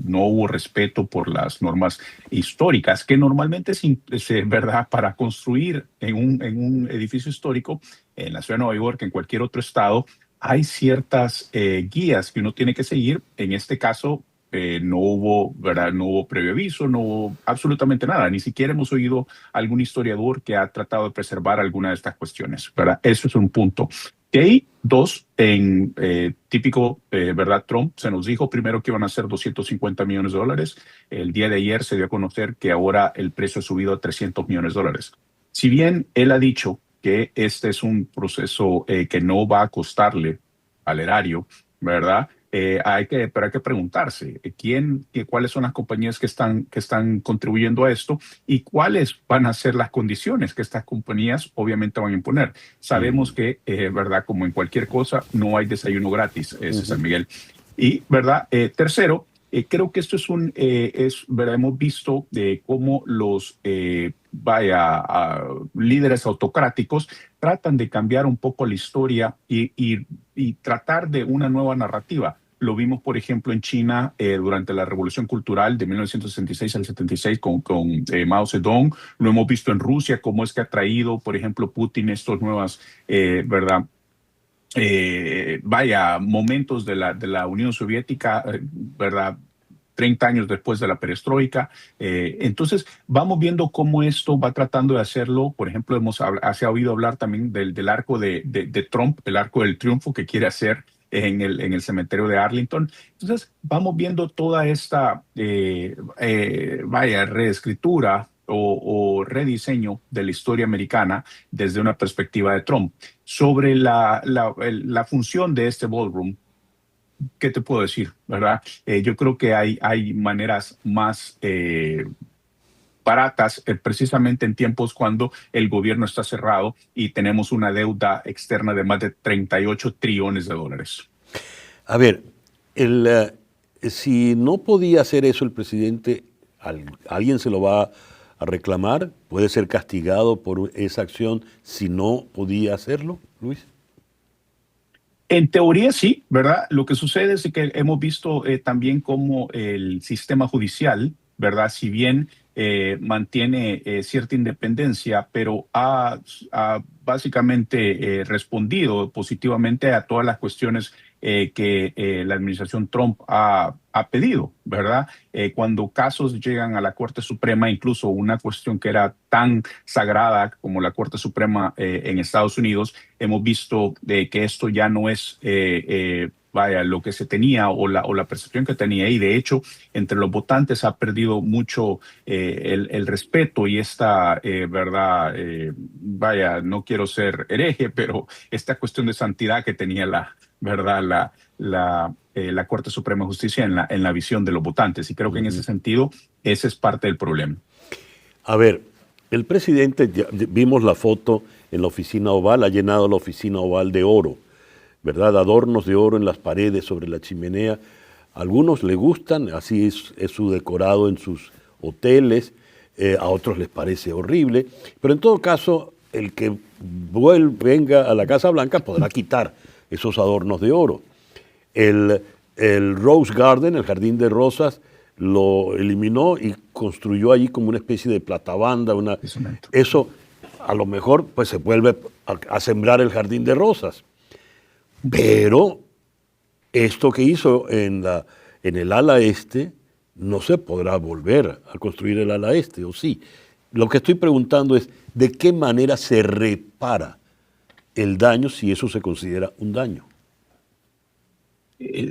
no hubo respeto por las normas históricas, que normalmente es verdad, para construir en un edificio histórico en la ciudad de Nueva York, en cualquier otro estado, hay ciertas guías que uno tiene que seguir. En este caso, no hubo, ¿verdad? No hubo previo aviso, no hubo absolutamente nada. Ni siquiera hemos oído algún historiador que ha tratado de preservar alguna de estas cuestiones, ¿verdad? Eso es un punto. Y ahí, dos, en típico, ¿verdad? Trump se nos dijo primero que iban a ser $250 millones. El día de ayer se dio a conocer que ahora el precio ha subido a $300 millones. Si bien él ha dicho que este es un proceso que no va a costarle al erario, ¿verdad? Pero hay que preguntarse cuáles son las compañías que están contribuyendo a esto y cuáles van a ser las condiciones que estas compañías obviamente van a imponer. Sabemos que, ¿verdad?, como en cualquier cosa, no hay desayuno gratis, César Miguel. Y, ¿verdad? Tercero, creo que esto ¿verdad? Hemos visto de cómo los líderes autocráticos tratan de cambiar un poco la historia y tratar de una nueva narrativa. lo vimos, por ejemplo, en China durante la Revolución Cultural de 1966 al 76 con Mao Zedong. Lo hemos visto en Rusia, cómo es que ha traído, por ejemplo, Putin estos nuevas, ¿verdad? Momentos de la Unión Soviética, ¿verdad? 30 años después de la perestroika. Entonces, vamos viendo cómo esto va tratando de hacerlo. Por ejemplo, se ha oído hablar también del arco de Trump, el arco del triunfo que quiere hacer en el cementerio de Arlington. Entonces, vamos viendo toda esta, reescritura o rediseño de la historia americana desde una perspectiva de Trump. Sobre la función de este ballroom, ¿qué te puedo decir? ¿Verdad? Yo creo que hay maneras más baratas, precisamente en tiempos cuando el gobierno está cerrado y tenemos una deuda externa de más de 38 trillones de dólares. A ver, si no podía hacer eso el presidente, ¿alguien se lo va a reclamar? ¿Puede ser castigado por esa acción si no podía hacerlo, Luis? En teoría sí, ¿verdad? Lo que sucede es que hemos visto también cómo el sistema judicial, ¿verdad? Si bien mantiene cierta independencia, pero ha básicamente respondido positivamente a todas las cuestiones que la administración Trump ha pedido, ¿verdad? Cuando casos llegan a la Corte Suprema, incluso una cuestión que era tan sagrada como la Corte Suprema en Estados Unidos, hemos visto que esto ya no es lo que se tenía o la percepción que tenía. Y de hecho, entre los votantes ha perdido mucho el respeto y esta, ¿verdad? No quiero ser hereje, pero esta cuestión de santidad que tenía ¿verdad? La Corte Suprema de Justicia en la visión de los votantes. Y creo que en ese sentido, ese es parte del problema. A ver, el presidente, vimos la foto en la oficina oval, ha llenado la oficina oval de oro, ¿verdad? Adornos de oro en las paredes, sobre la chimenea. A algunos le gustan, así es su decorado en sus hoteles, a otros les parece horrible, pero en todo caso, el que venga a la Casa Blanca podrá quitar esos adornos de oro. El Rose Garden, el jardín de rosas, lo eliminó y construyó allí como una especie de platabanda. Eso a lo mejor pues se vuelve a sembrar el jardín de rosas. Pero esto que hizo en el ala este, no se podrá volver a construir el ala este, ¿o sí? Lo que estoy preguntando es, ¿de qué manera se repara el daño si eso se considera un daño?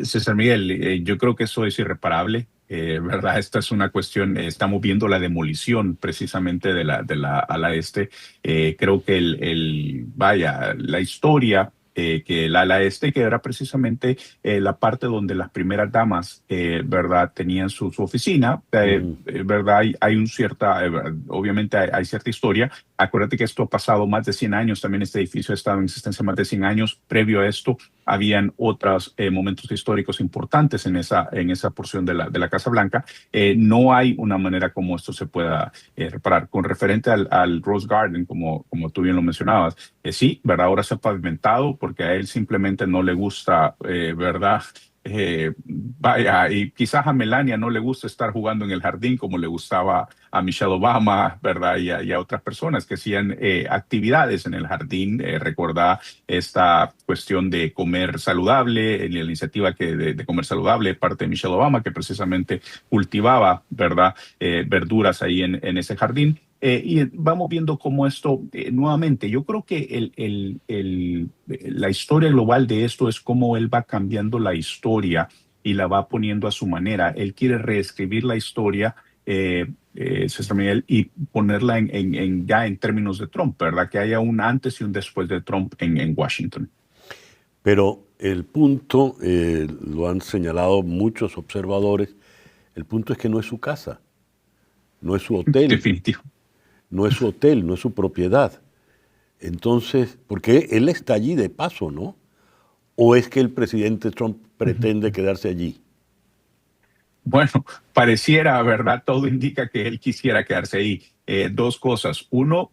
César Miguel, yo creo que eso es irreparable. ¿Verdad? Esta es una cuestión, estamos viendo la demolición precisamente de la ala este. Creo que la historia que el ala este, que era precisamente la parte donde las primeras damas, ¿verdad? Tenían su oficina, ¿verdad? Obviamente hay cierta historia. Acuérdate que esto ha pasado más de 100 años, también este edificio ha estado en existencia más de 100 años. Previo a esto, habían otros momentos históricos importantes en esa porción de la Casa Blanca. No hay una manera como esto se pueda reparar. Con referente al Rose Garden, como tú bien lo mencionabas, sí, ¿verdad? Ahora se ha pavimentado porque a él simplemente no le gusta, ¿verdad? Y quizás a Melania no le gusta estar jugando en el jardín como le gustaba a Michelle Obama, ¿verdad? Y a otras personas que hacían actividades en el jardín. Recordá esta cuestión de comer saludable, la iniciativa de comer saludable, parte de Michelle Obama, que precisamente cultivaba, ¿verdad? Verduras ahí en ese jardín. Y vamos viendo cómo esto, nuevamente, yo creo que la historia global de esto es cómo él va cambiando la historia y la va poniendo a su manera. Él quiere reescribir la historia, César Miguel, y ponerla ya en términos de Trump, ¿verdad? Que haya un antes y un después de Trump en Washington. Pero el punto, lo han señalado muchos observadores, el punto es que no es su casa, no es su hotel. Definitivo. No es su hotel, no es su propiedad. Entonces, porque él está allí de paso, ¿no? ¿O es que el presidente Trump pretende quedarse allí? Bueno, pareciera, ¿verdad? Todo indica que él quisiera quedarse ahí. Dos cosas. Uno,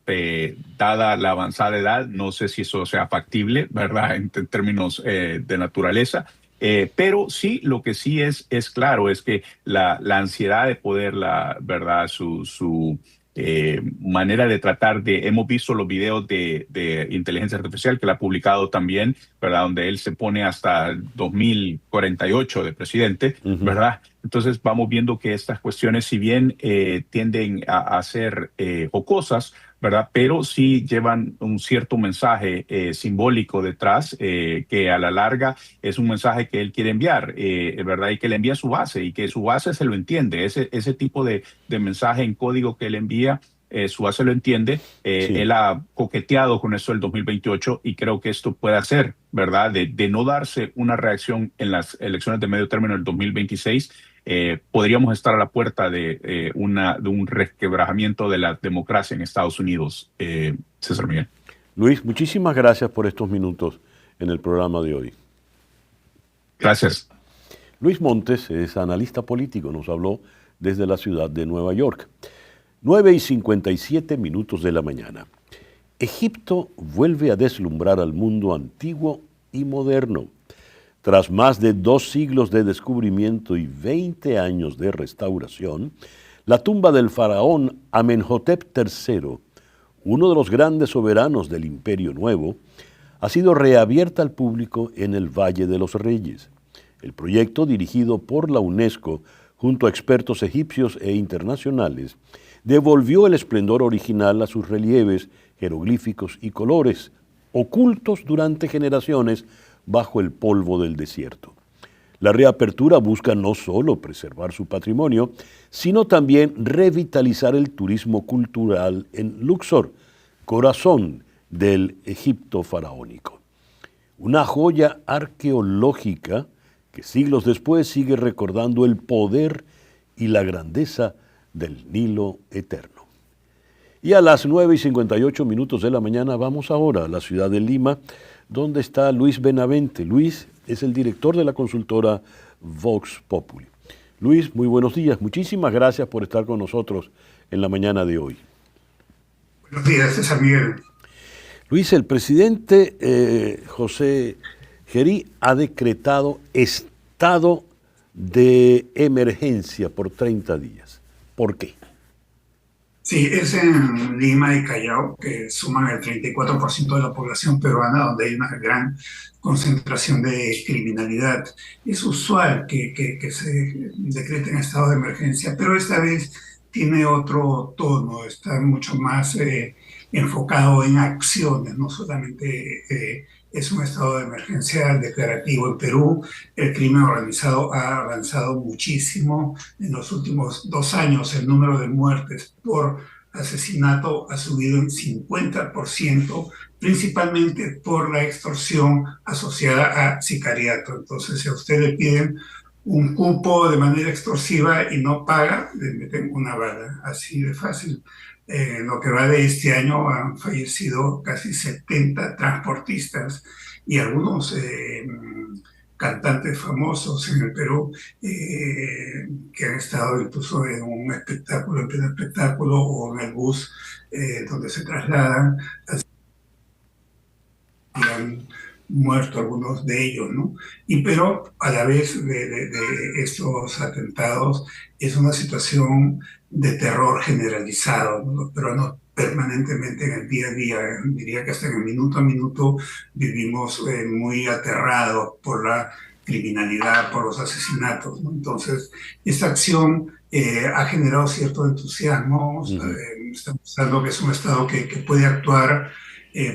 dada la avanzada edad, no sé si eso sea factible, ¿verdad? En términos de naturaleza. Pero sí, lo que sí es claro es que la ansiedad de poder, ¿verdad? Su manera de tratar hemos visto los videos de inteligencia artificial que él ha publicado también, ¿verdad? Donde él se pone hasta 2048 de presidente, ¿verdad? Entonces vamos viendo que estas cuestiones, si bien tienden a ser jocosas, ¿verdad? Pero sí llevan un cierto mensaje simbólico detrás, que a la larga es un mensaje que él quiere enviar, ¿verdad? Y que le envía a su base y que su base se lo entiende. Ese tipo de mensaje en código que él envía, su base lo entiende. Sí. Él ha coqueteado con esto del 2028 y creo que esto puede hacer, ¿verdad? De no darse una reacción en las elecciones de medio término del 2026. Podríamos estar a la puerta de un resquebrajamiento de la democracia en Estados Unidos, César Miguel. Luis, muchísimas gracias por estos minutos en el programa de hoy. Gracias. Luis Montes es analista político, nos habló desde la ciudad de Nueva York. 9:57 de la mañana. Egipto vuelve a deslumbrar al mundo antiguo y moderno. Tras más de 2 siglos de descubrimiento y 20 años de restauración, la tumba del faraón Amenhotep III, uno de los grandes soberanos del Imperio Nuevo, ha sido reabierta al público en el Valle de los Reyes. El proyecto, dirigido por la UNESCO junto a expertos egipcios e internacionales, devolvió el esplendor original a sus relieves, jeroglíficos y colores, ocultos durante generaciones bajo el polvo del desierto. La reapertura busca no solo preservar su patrimonio, sino también revitalizar el turismo cultural en Luxor, corazón del Egipto faraónico. Una joya arqueológica que siglos después sigue recordando el poder y la grandeza del Nilo eterno. Y a las 9:58 de la mañana vamos ahora a la ciudad de Lima, donde está Luis Benavente. Luis es el director de la consultora Vox Populi. Luis, muy buenos días. Muchísimas gracias por estar con nosotros en la mañana de hoy. Buenos días, César Miguel. Luis, el presidente José Gerí ha decretado estado de emergencia por 30 días. ¿Por qué? Sí, es en Lima y Callao, que suman el 34% de la población peruana, donde hay una gran concentración de criminalidad. Es usual que se decreten estado de emergencia, pero esta vez tiene otro tono, está mucho más enfocado en acciones, no solamente es un estado de emergencia declarativo. En Perú, el crimen organizado ha avanzado muchísimo. En los últimos 2 años, el número de muertes por asesinato ha subido en 50%, principalmente por la extorsión asociada a sicariato. Entonces, si a usted le piden un cupo de manera extorsiva y no paga, le meten una bala, así de fácil. En lo que va de este año han fallecido casi 70 transportistas y algunos cantantes famosos en el Perú que han estado incluso en un espectáculo, en pleno espectáculo o en el bus donde se trasladan. Y han muerto algunos de ellos, ¿no? Pero a la vez de estos atentados es una situación de terror generalizado, ¿no? Los peruanos permanentemente en el día a día, diría que hasta en el minuto a minuto vivimos muy aterrados por la criminalidad, por los asesinatos, ¿no? Entonces, esta acción ha generado cierto entusiasmo. Estamos pensando que es un Estado que puede actuar.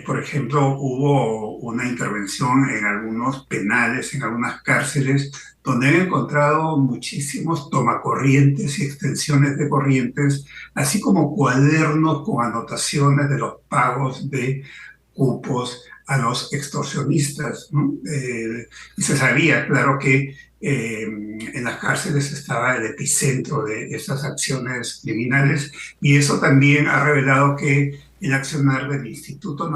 Por ejemplo, hubo una intervención en algunos penales, en algunas cárceles, donde han encontrado muchísimos tomacorrientes y extensiones de corrientes, así como cuadernos con anotaciones de los pagos de cupos a los extorsionistas, ¿no? Y se sabía, claro, que en las cárceles estaba el epicentro de estas acciones criminales, y eso también ha revelado que el accionar del Instituto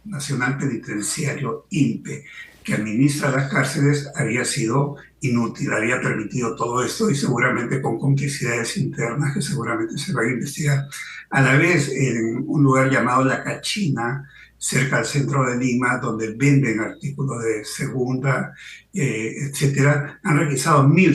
Nacional Penitenciario, INPE, que administra las cárceles, había sido inútil, había permitido todo esto, y seguramente con complicidades internas que seguramente se van a investigar. A la vez, en un lugar llamado La Cachina, cerca del centro de Lima, donde venden artículos de segunda, etcétera, han requisado 1.000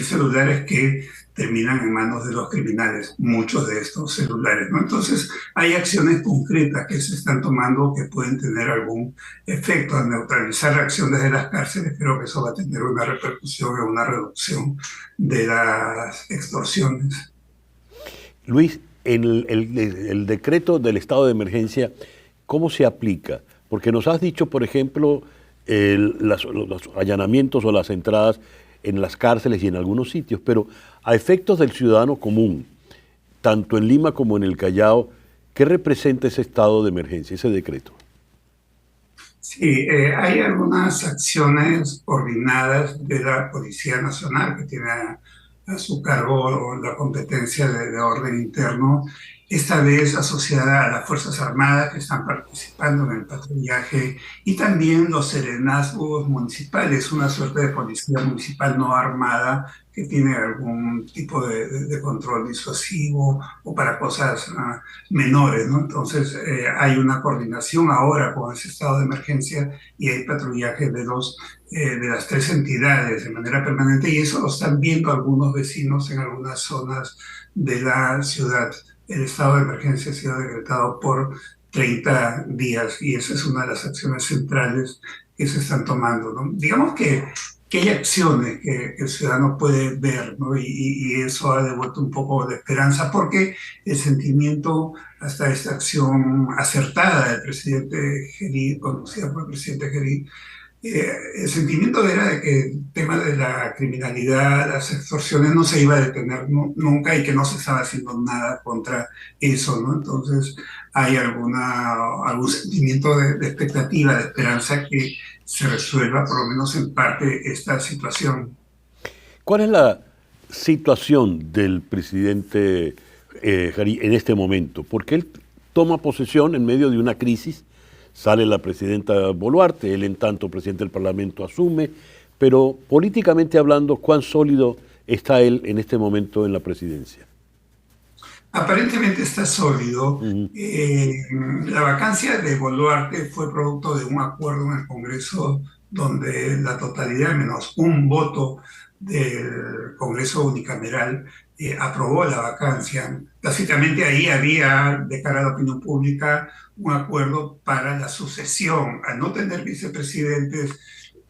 celulares que terminan en manos de los criminales, muchos de estos celulares, ¿no? Entonces, hay acciones concretas que se están tomando que pueden tener algún efecto. Al neutralizar la acción desde las cárceles, creo que eso va a tener una repercusión en una reducción de las extorsiones. Luis, en el decreto del estado de emergencia, ¿cómo se aplica? Porque nos has dicho, por ejemplo, los allanamientos o las entradas en las cárceles y en algunos sitios, pero a efectos del ciudadano común, tanto en Lima como en el Callao, ¿qué representa ese estado de emergencia, ese decreto? Sí, hay algunas acciones coordinadas de la Policía Nacional que tiene a su cargo la competencia de orden interno, esta vez asociada a las Fuerzas Armadas que están participando en el patrullaje y también los serenazgos municipales, una suerte de policía municipal no armada que tiene algún tipo de control disuasivo o para cosas menores, ¿no? Entonces hay una coordinación ahora con ese estado de emergencia y hay patrullaje de las tres entidades de manera permanente y eso lo están viendo algunos vecinos en algunas zonas de la ciudad. El estado de emergencia ha sido decretado por 30 días y esa es una de las acciones centrales que se están tomando, ¿no? Digamos que hay acciones que el ciudadano puede ver, ¿no? Y eso ha devuelto un poco de esperanza porque el sentimiento hasta esta acción acertada del presidente Geri, conducida por el presidente Geri, el sentimiento era de que el tema de la criminalidad, las extorsiones no se iba a detener nunca y que no se estaba haciendo nada contra eso, ¿no? Entonces hay algún sentimiento de expectativa, de esperanza que se resuelva por lo menos en parte esta situación. ¿Cuál es la situación del presidente Jari en este momento? Porque él toma posesión en medio de una crisis. Sale la presidenta Boluarte, él en tanto presidente del Parlamento asume, pero políticamente hablando, ¿cuán sólido está él en este momento en la presidencia? Aparentemente está sólido. La vacancia de Boluarte fue producto de un acuerdo en el Congreso donde la totalidad, menos un voto del Congreso unicameral, aprobó la vacancia. Básicamente ahí había, de cara a la opinión pública, un acuerdo para la sucesión. Al no tener vicepresidentes,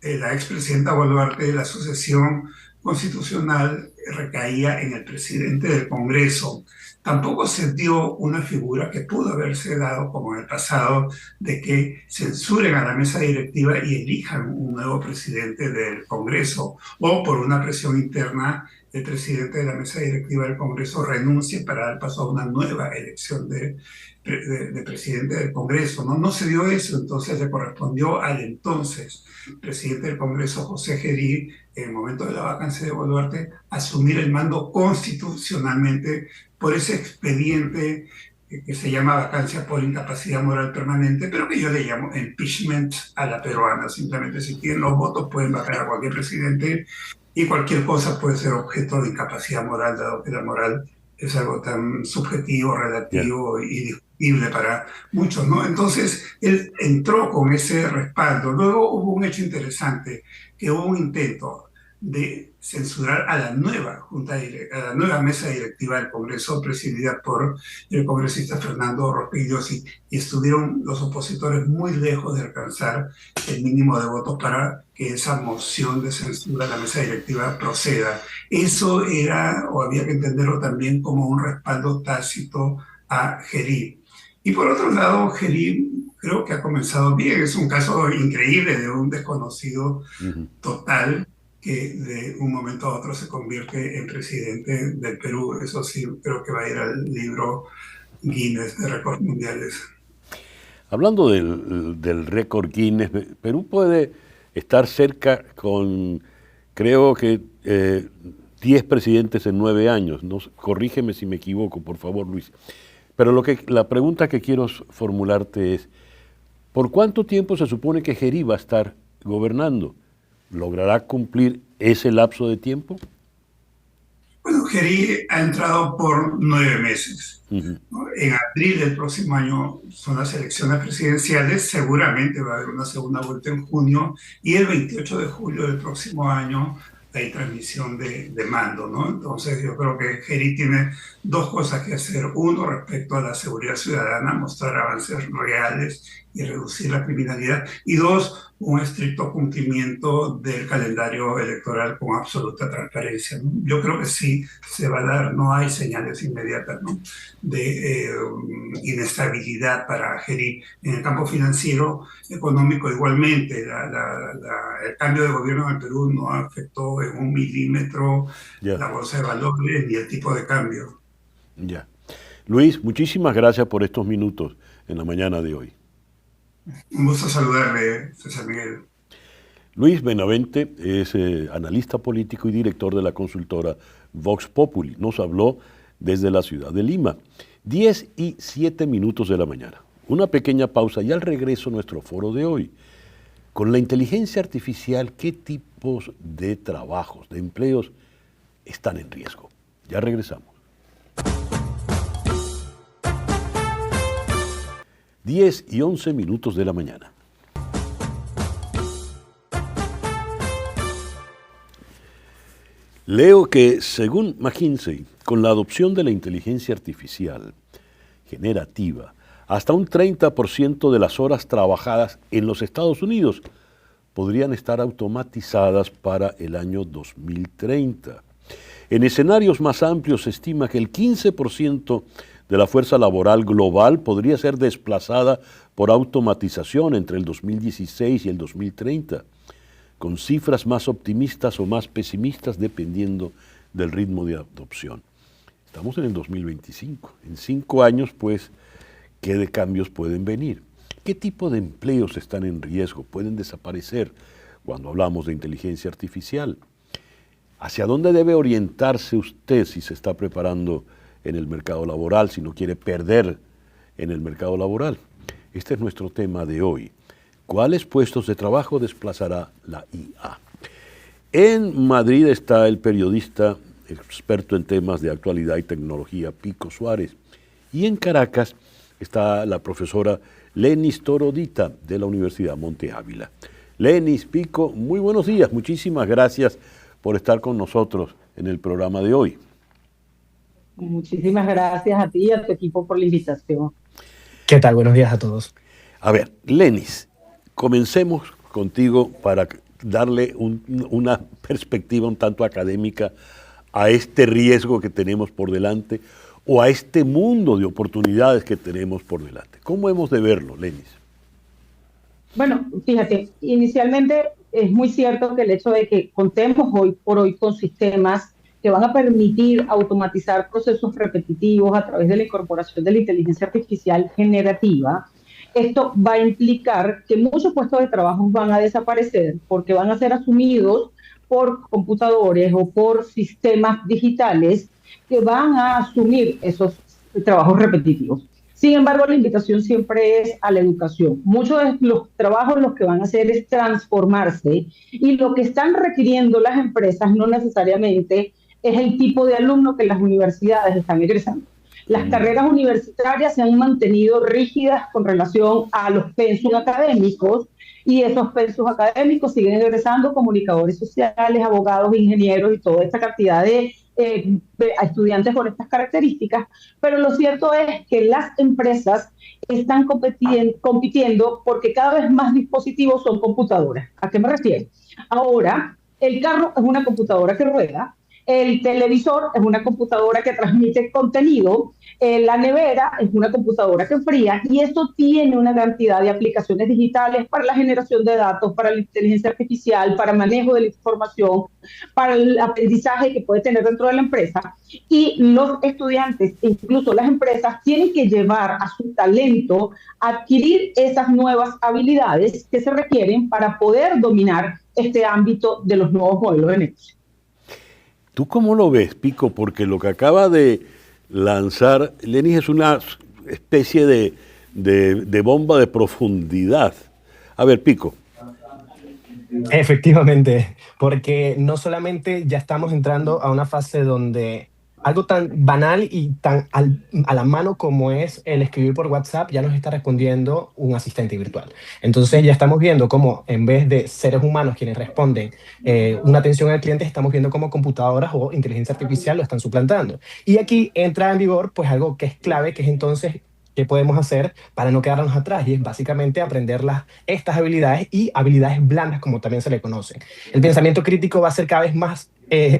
la expresidenta Boluarte, la sucesión constitucional recaía en el presidente del Congreso. Tampoco se dio una figura que pudo haberse dado, como en el pasado, de que censuren a la mesa directiva y elijan un nuevo presidente del Congreso, o por una presión interna, el presidente de la mesa directiva del Congreso renuncie para dar paso a una nueva elección de presidente del Congreso. No se dio eso, entonces le correspondió al entonces presidente del Congreso, José Gerí, en el momento de la vacancia de Boluarte, asumir el mando constitucionalmente por ese expediente que se llama vacancia por incapacidad moral permanente, pero que yo le llamo impeachment a la peruana. Simplemente si tienen los votos pueden vacar a cualquier presidente y cualquier cosa puede ser objeto de incapacidad moral, dado que la moral es algo tan subjetivo, relativo y discutible para muchos, ¿no? Entonces, él entró con ese respaldo. Luego hubo un hecho interesante, que hubo un intento de censurar a la nueva a la nueva mesa directiva del Congreso, presidida por el congresista Fernando Rospigliosi, y estuvieron los opositores muy lejos de alcanzar el mínimo de votos para que esa moción de censura a la mesa directiva proceda. Eso era, o había que entenderlo también como un respaldo tácito a Gerí. Y por otro lado, Gerí creo que ha comenzado bien. Es un caso increíble de un desconocido total que de un momento a otro se convierte en presidente del Perú. Eso sí, creo que va a ir al libro Guinness de récords mundiales. Hablando del récord Guinness, Perú puede estar cerca con, creo que, 10 presidentes en 9 años. No, corrígeme si me equivoco, por favor, Luis. Pero la pregunta que quiero formularte es, ¿por cuánto tiempo se supone que Gerí va a estar gobernando? ¿Logrará cumplir ese lapso de tiempo? Bueno, Gerí ha entrado por 9 meses. Ujú. ¿No? En abril del próximo año son las elecciones presidenciales, seguramente va a haber una segunda vuelta en junio, y el 28 de julio del próximo año hay transmisión de mando, ¿no? Entonces yo creo que Gerí tiene dos cosas que hacer. Uno, respecto a la seguridad ciudadana, mostrar avances reales y reducir la criminalidad. Y dos, un estricto cumplimiento del calendario electoral con absoluta transparencia, ¿no? Yo creo que sí se va a dar, no hay señales inmediatas, ¿no?, de inestabilidad para Gerí. En el campo financiero, económico igualmente, el cambio de gobierno en el Perú no afectó en 1 milímetro Ya, la bolsa de valores ni el tipo de cambio. ya. Luis, muchísimas gracias por estos minutos en la mañana de hoy. Un gusto saludarle, César Miguel. Luis Benavente es analista político y director de la consultora Vox Populi. Nos habló desde la ciudad de Lima. 10:07 de la mañana. Una pequeña pausa y al regreso nuestro foro de hoy. Con la inteligencia artificial, ¿qué tipos de trabajos, de empleos están en riesgo? Ya regresamos. 10:11 de la mañana. Leo que, según McKinsey, con la adopción de la inteligencia artificial generativa, hasta un 30% de las horas trabajadas en los Estados Unidos podrían estar automatizadas para el año 2030. En escenarios más amplios se estima que el 15% de la fuerza laboral global podría ser desplazada por automatización entre el 2016 y el 2030, con cifras más optimistas o más pesimistas dependiendo del ritmo de adopción. Estamos en el 2025. En 5 años, pues, ¿qué de cambios pueden venir? ¿Qué tipo de empleos están en riesgo? ¿Pueden desaparecer cuando hablamos de inteligencia artificial? ¿Hacia dónde debe orientarse usted si se está preparando en el mercado laboral, si no quiere perder en el mercado laboral? Este es nuestro tema de hoy. ¿Cuáles puestos de trabajo desplazará la IA? En Madrid está el periodista experto en temas de actualidad y tecnología, Pico Suárez. Y en Caracas está la profesora Lenis Torodita de la Universidad Monte Ávila. Lenis, Pico, muy buenos días. Muchísimas gracias por estar con nosotros en el programa de hoy. Muchísimas gracias a ti y a tu equipo por la invitación. ¿Qué tal? Buenos días a todos. A ver, Lenis, comencemos contigo para darle una perspectiva un tanto académica a este riesgo que tenemos por delante o a este mundo de oportunidades que tenemos por delante. ¿Cómo hemos de verlo, Lenis? Bueno, fíjate, inicialmente es muy cierto que el hecho de que contemos hoy por hoy con sistemas que van a permitir automatizar procesos repetitivos a través de la incorporación de la inteligencia artificial generativa, esto va a implicar que muchos puestos de trabajo van a desaparecer porque van a ser asumidos por computadores o por sistemas digitales que van a asumir esos trabajos repetitivos. Sin embargo, la invitación siempre es a la educación. Muchos de los trabajos lo que van a hacer es transformarse y lo que están requiriendo las empresas no necesariamente es el tipo de alumno que las universidades están egresando. Las carreras universitarias se han mantenido rígidas con relación a los pensos académicos y esos pensos académicos siguen egresando comunicadores sociales, abogados, ingenieros y toda esta cantidad de estudiantes con estas características, pero lo cierto es que las empresas están compitiendo porque cada vez más dispositivos son computadoras. ¿A qué me refiero? Ahora, el carro es una computadora que rueda, el televisor es una computadora que transmite contenido, la nevera es una computadora que enfría, y esto tiene una cantidad de aplicaciones digitales para la generación de datos, para la inteligencia artificial, para manejo de la información, para el aprendizaje que puede tener dentro de la empresa. Y los estudiantes, incluso las empresas, tienen que llevar a su talento a adquirir esas nuevas habilidades que se requieren para poder dominar este ámbito de los nuevos modelos de negocio. ¿Tú cómo lo ves, Pico? Porque lo que acaba de lanzar Lenis es una especie de bomba de profundidad. A ver, Pico. Efectivamente, porque no solamente ya estamos entrando a una fase donde algo tan banal y tan a la mano como es el escribir por WhatsApp, ya nos está respondiendo un asistente virtual. Entonces ya estamos viendo cómo en vez de seres humanos quienes responden una atención al cliente, estamos viendo cómo computadoras o inteligencia artificial lo están suplantando. Y aquí entra en vigor pues algo que es clave, que es entonces qué podemos hacer para no quedarnos atrás, y es básicamente aprender estas habilidades y habilidades blandas, como también se le conocen. El pensamiento crítico va a ser cada vez más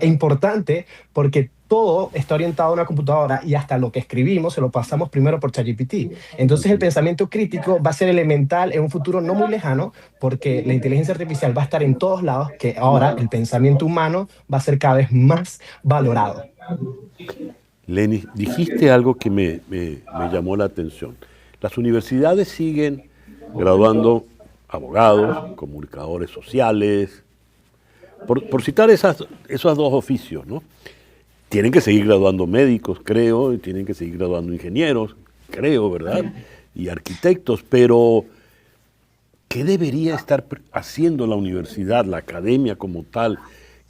importante, porque todo está orientado a una computadora y hasta lo que escribimos se lo pasamos primero por ChatGPT. Entonces el pensamiento crítico va a ser elemental en un futuro no muy lejano, porque la inteligencia artificial va a estar en todos lados, que ahora el pensamiento humano va a ser cada vez más valorado. Lenny, dijiste algo que me llamó la atención. Las universidades siguen graduando abogados, comunicadores sociales, por citar esos dos oficios, ¿no? Tienen que seguir graduando médicos, creo, y tienen que seguir graduando ingenieros, creo, ¿verdad? Y arquitectos, pero ¿qué debería estar haciendo la universidad, la academia como tal?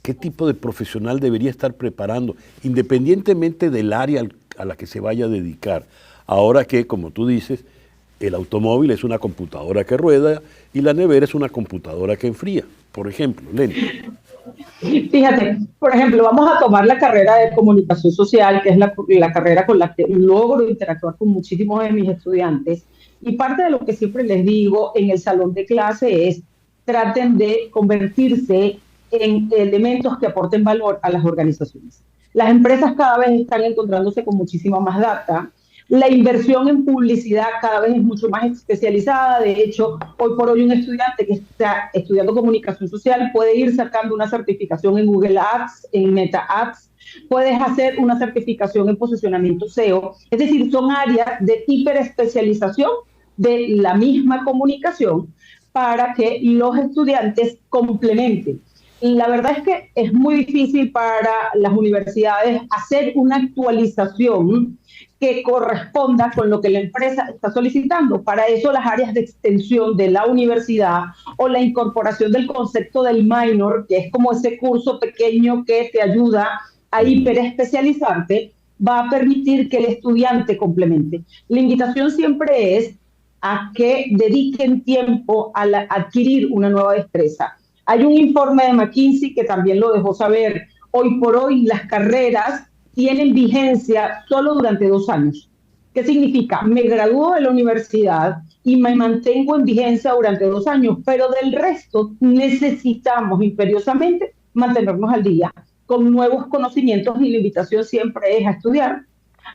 ¿Qué tipo de profesional debería estar preparando, independientemente del área a la que se vaya a dedicar? Ahora que, como tú dices, el automóvil es una computadora que rueda y la nevera es una computadora que enfría, por ejemplo. Lenny. Fíjate, por ejemplo, vamos a tomar la carrera de comunicación social, que es la carrera con la que logro interactuar con muchísimos de mis estudiantes. Y parte de lo que siempre les digo en el salón de clase es: traten de convertirse en elementos que aporten valor a las organizaciones. Las empresas cada vez están encontrándose con muchísima más data. La inversión en publicidad cada vez es mucho más especializada. De hecho, hoy por hoy un estudiante que está estudiando comunicación social puede ir sacando una certificación en Google Ads, en Meta Ads, puedes hacer una certificación en posicionamiento SEO. Es decir, son áreas de hiperespecialización de la misma comunicación para que los estudiantes complementen. La verdad es que es muy difícil para las universidades hacer una actualización que corresponda con lo que la empresa está solicitando. Para eso las áreas de extensión de la universidad o la incorporación del concepto del minor, que es como ese curso pequeño que te ayuda a hiperespecializarte, va a permitir que el estudiante complemente. La invitación siempre es a que dediquen tiempo a adquirir una nueva destreza. Hay un informe de McKinsey que también lo dejó saber. Hoy por hoy las carreras tienen vigencia solo durante 2 años. ¿Qué significa? Me gradúo de la universidad y me mantengo en vigencia durante 2 años, pero del resto necesitamos imperiosamente mantenernos al día con nuevos conocimientos, y la invitación siempre es a estudiar,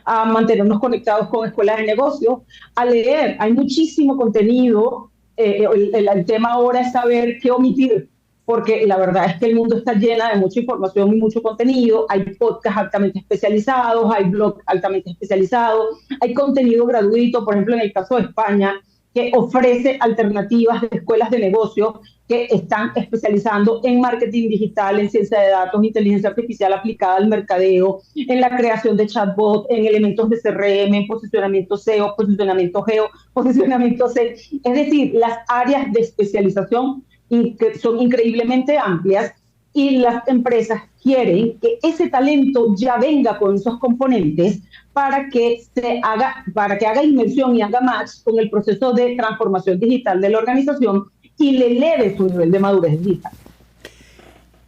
a mantenernos conectados con escuelas de negocios, a leer. Hay muchísimo contenido. El tema ahora es saber qué omitir, porque la verdad es que el mundo está lleno de mucha información y mucho contenido. Hay podcasts altamente especializados, hay blogs altamente especializados, hay contenido gratuito, por ejemplo, en el caso de España, que ofrece alternativas de escuelas de negocios que están especializando en marketing digital, en ciencia de datos, inteligencia artificial aplicada al mercadeo, en la creación de chatbot, en elementos de CRM, en posicionamiento SEO, posicionamiento GEO, posicionamiento C. Es decir, las áreas de especialización que son increíblemente amplias, y las empresas quieren que ese talento ya venga con esos componentes para que haga inmersión y haga match con el proceso de transformación digital de la organización y le eleve su nivel de madurez digital.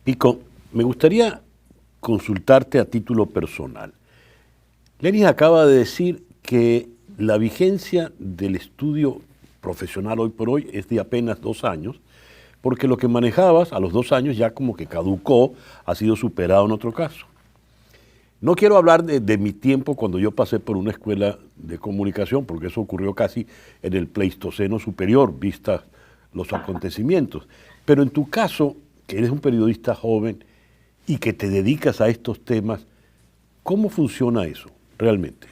Pico, me gustaría consultarte a título personal. Lenny acaba de decir que la vigencia del estudio profesional hoy por hoy es de apenas 2 años, porque lo que manejabas a los 2 años ya como que caducó, ha sido superado en otro caso. No quiero hablar de mi tiempo cuando yo pasé por una escuela de comunicación, porque eso ocurrió casi en el Pleistoceno superior, vistas los acontecimientos. Pero en tu caso, que eres un periodista joven y que te dedicas a estos temas, ¿cómo funciona eso realmente?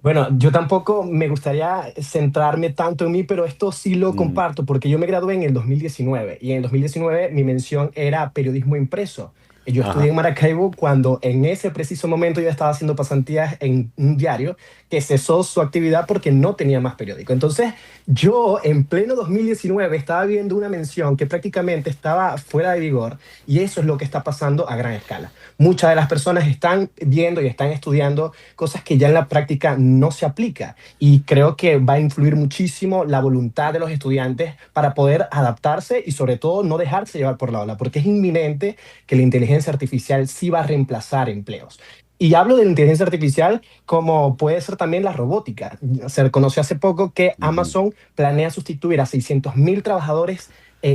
Bueno, yo tampoco me gustaría centrarme tanto en mí, pero esto sí lo comparto, porque yo me gradué en el 2019 y en el 2019 mi mención era periodismo impreso. Yo Ajá. estudié en Maracaibo cuando en ese preciso momento yo estaba haciendo pasantías en un diario que cesó su actividad porque no tenía más periódico. Entonces, yo en pleno 2019 estaba viendo una mención que prácticamente estaba fuera de vigor y eso es lo que está pasando a gran escala. Muchas de las personas están viendo y están estudiando cosas que ya en la práctica no se aplica y creo que va a influir muchísimo la voluntad de los estudiantes para poder adaptarse y sobre todo no dejarse llevar por la ola, porque es inminente que la inteligencia artificial sí va a reemplazar empleos. Y hablo de la inteligencia artificial como puede ser también la robótica. Se reconoció hace poco que Ujú. Amazon planea sustituir a 600.000 trabajadores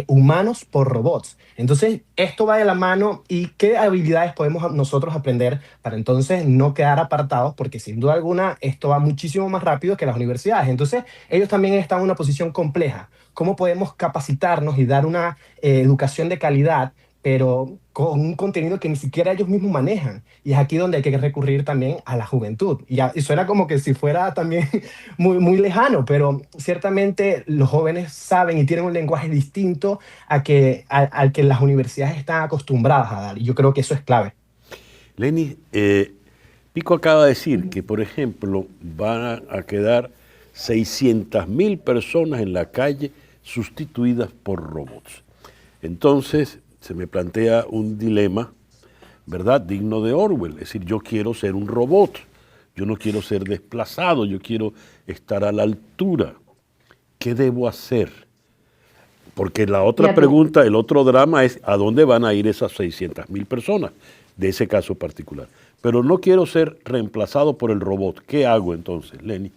humanos por robots. Entonces, esto va de la mano y qué habilidades podemos nosotros aprender para entonces no quedar apartados, porque sin duda alguna esto va muchísimo más rápido que las universidades. Entonces, ellos también están en una posición compleja. ¿Cómo podemos capacitarnos y dar una educación de calidad, pero con un contenido que ni siquiera ellos mismos manejan? Y es aquí donde hay que recurrir también a la juventud. Y suena como que si fuera también muy, muy lejano, pero ciertamente los jóvenes saben y tienen un lenguaje distinto al que las universidades están acostumbradas a dar. Y yo creo que eso es clave. Lenny, Pico acaba de decir que, por ejemplo, van a quedar 600.000 personas en la calle sustituidas por robots. Entonces, se me plantea un dilema, ¿verdad?, digno de Orwell. Es decir, yo quiero ser un robot, yo no quiero ser desplazado, yo quiero estar a la altura. ¿Qué debo hacer? Porque la otra Fíjate, pregunta, el otro drama es ¿a dónde van a ir esas 600.000 personas de ese caso particular? Pero no quiero ser reemplazado por el robot. ¿Qué hago entonces, Lenny?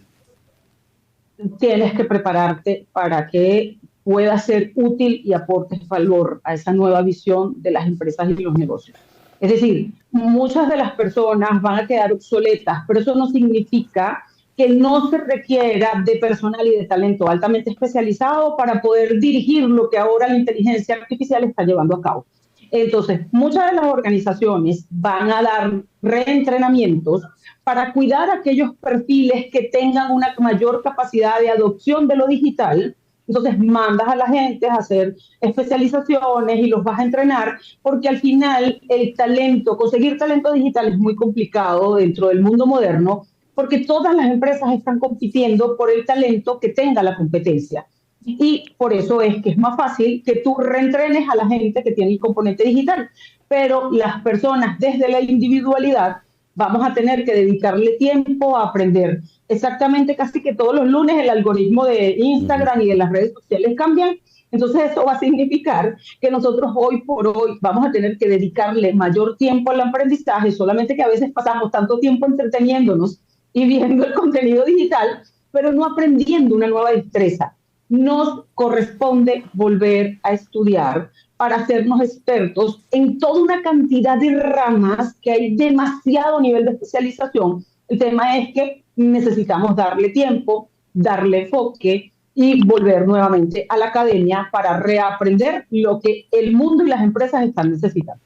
tienes que prepararte para que pueda ser útil y aportes valor a esa nueva visión de las empresas y los negocios. Es decir, muchas de las personas van a quedar obsoletas, pero eso no significa que no se requiera de personal y de talento altamente especializado para poder dirigir lo que ahora la inteligencia artificial está llevando a cabo. Entonces, muchas de las organizaciones van a dar reentrenamientos para cuidar aquellos perfiles que tengan una mayor capacidad de adopción de lo digital. Entonces mandas a la gente a hacer especializaciones y los vas a entrenar, porque al final el talento, conseguir talento digital es muy complicado dentro del mundo moderno, porque todas las empresas están compitiendo por el talento que tenga la competencia. Y por eso es que es más fácil que tú reentrenes a la gente que tiene el componente digital. Pero las personas desde la individualidad vamos a tener que dedicarle tiempo a aprender. Exactamente, casi que todos los lunes el algoritmo de Ujú. Instagram y de las redes sociales cambian. Entonces eso va a significar que nosotros hoy por hoy vamos a tener que dedicarle mayor tiempo al aprendizaje, solamente que a veces pasamos tanto tiempo entreteniéndonos y viendo el contenido digital, pero no aprendiendo una nueva destreza. Nos corresponde volver a estudiar para hacernos expertos en toda una cantidad de ramas que hay demasiado nivel de especialización. El tema es que necesitamos darle tiempo, darle enfoque y volver nuevamente a la academia para reaprender lo que el mundo y las empresas están necesitando.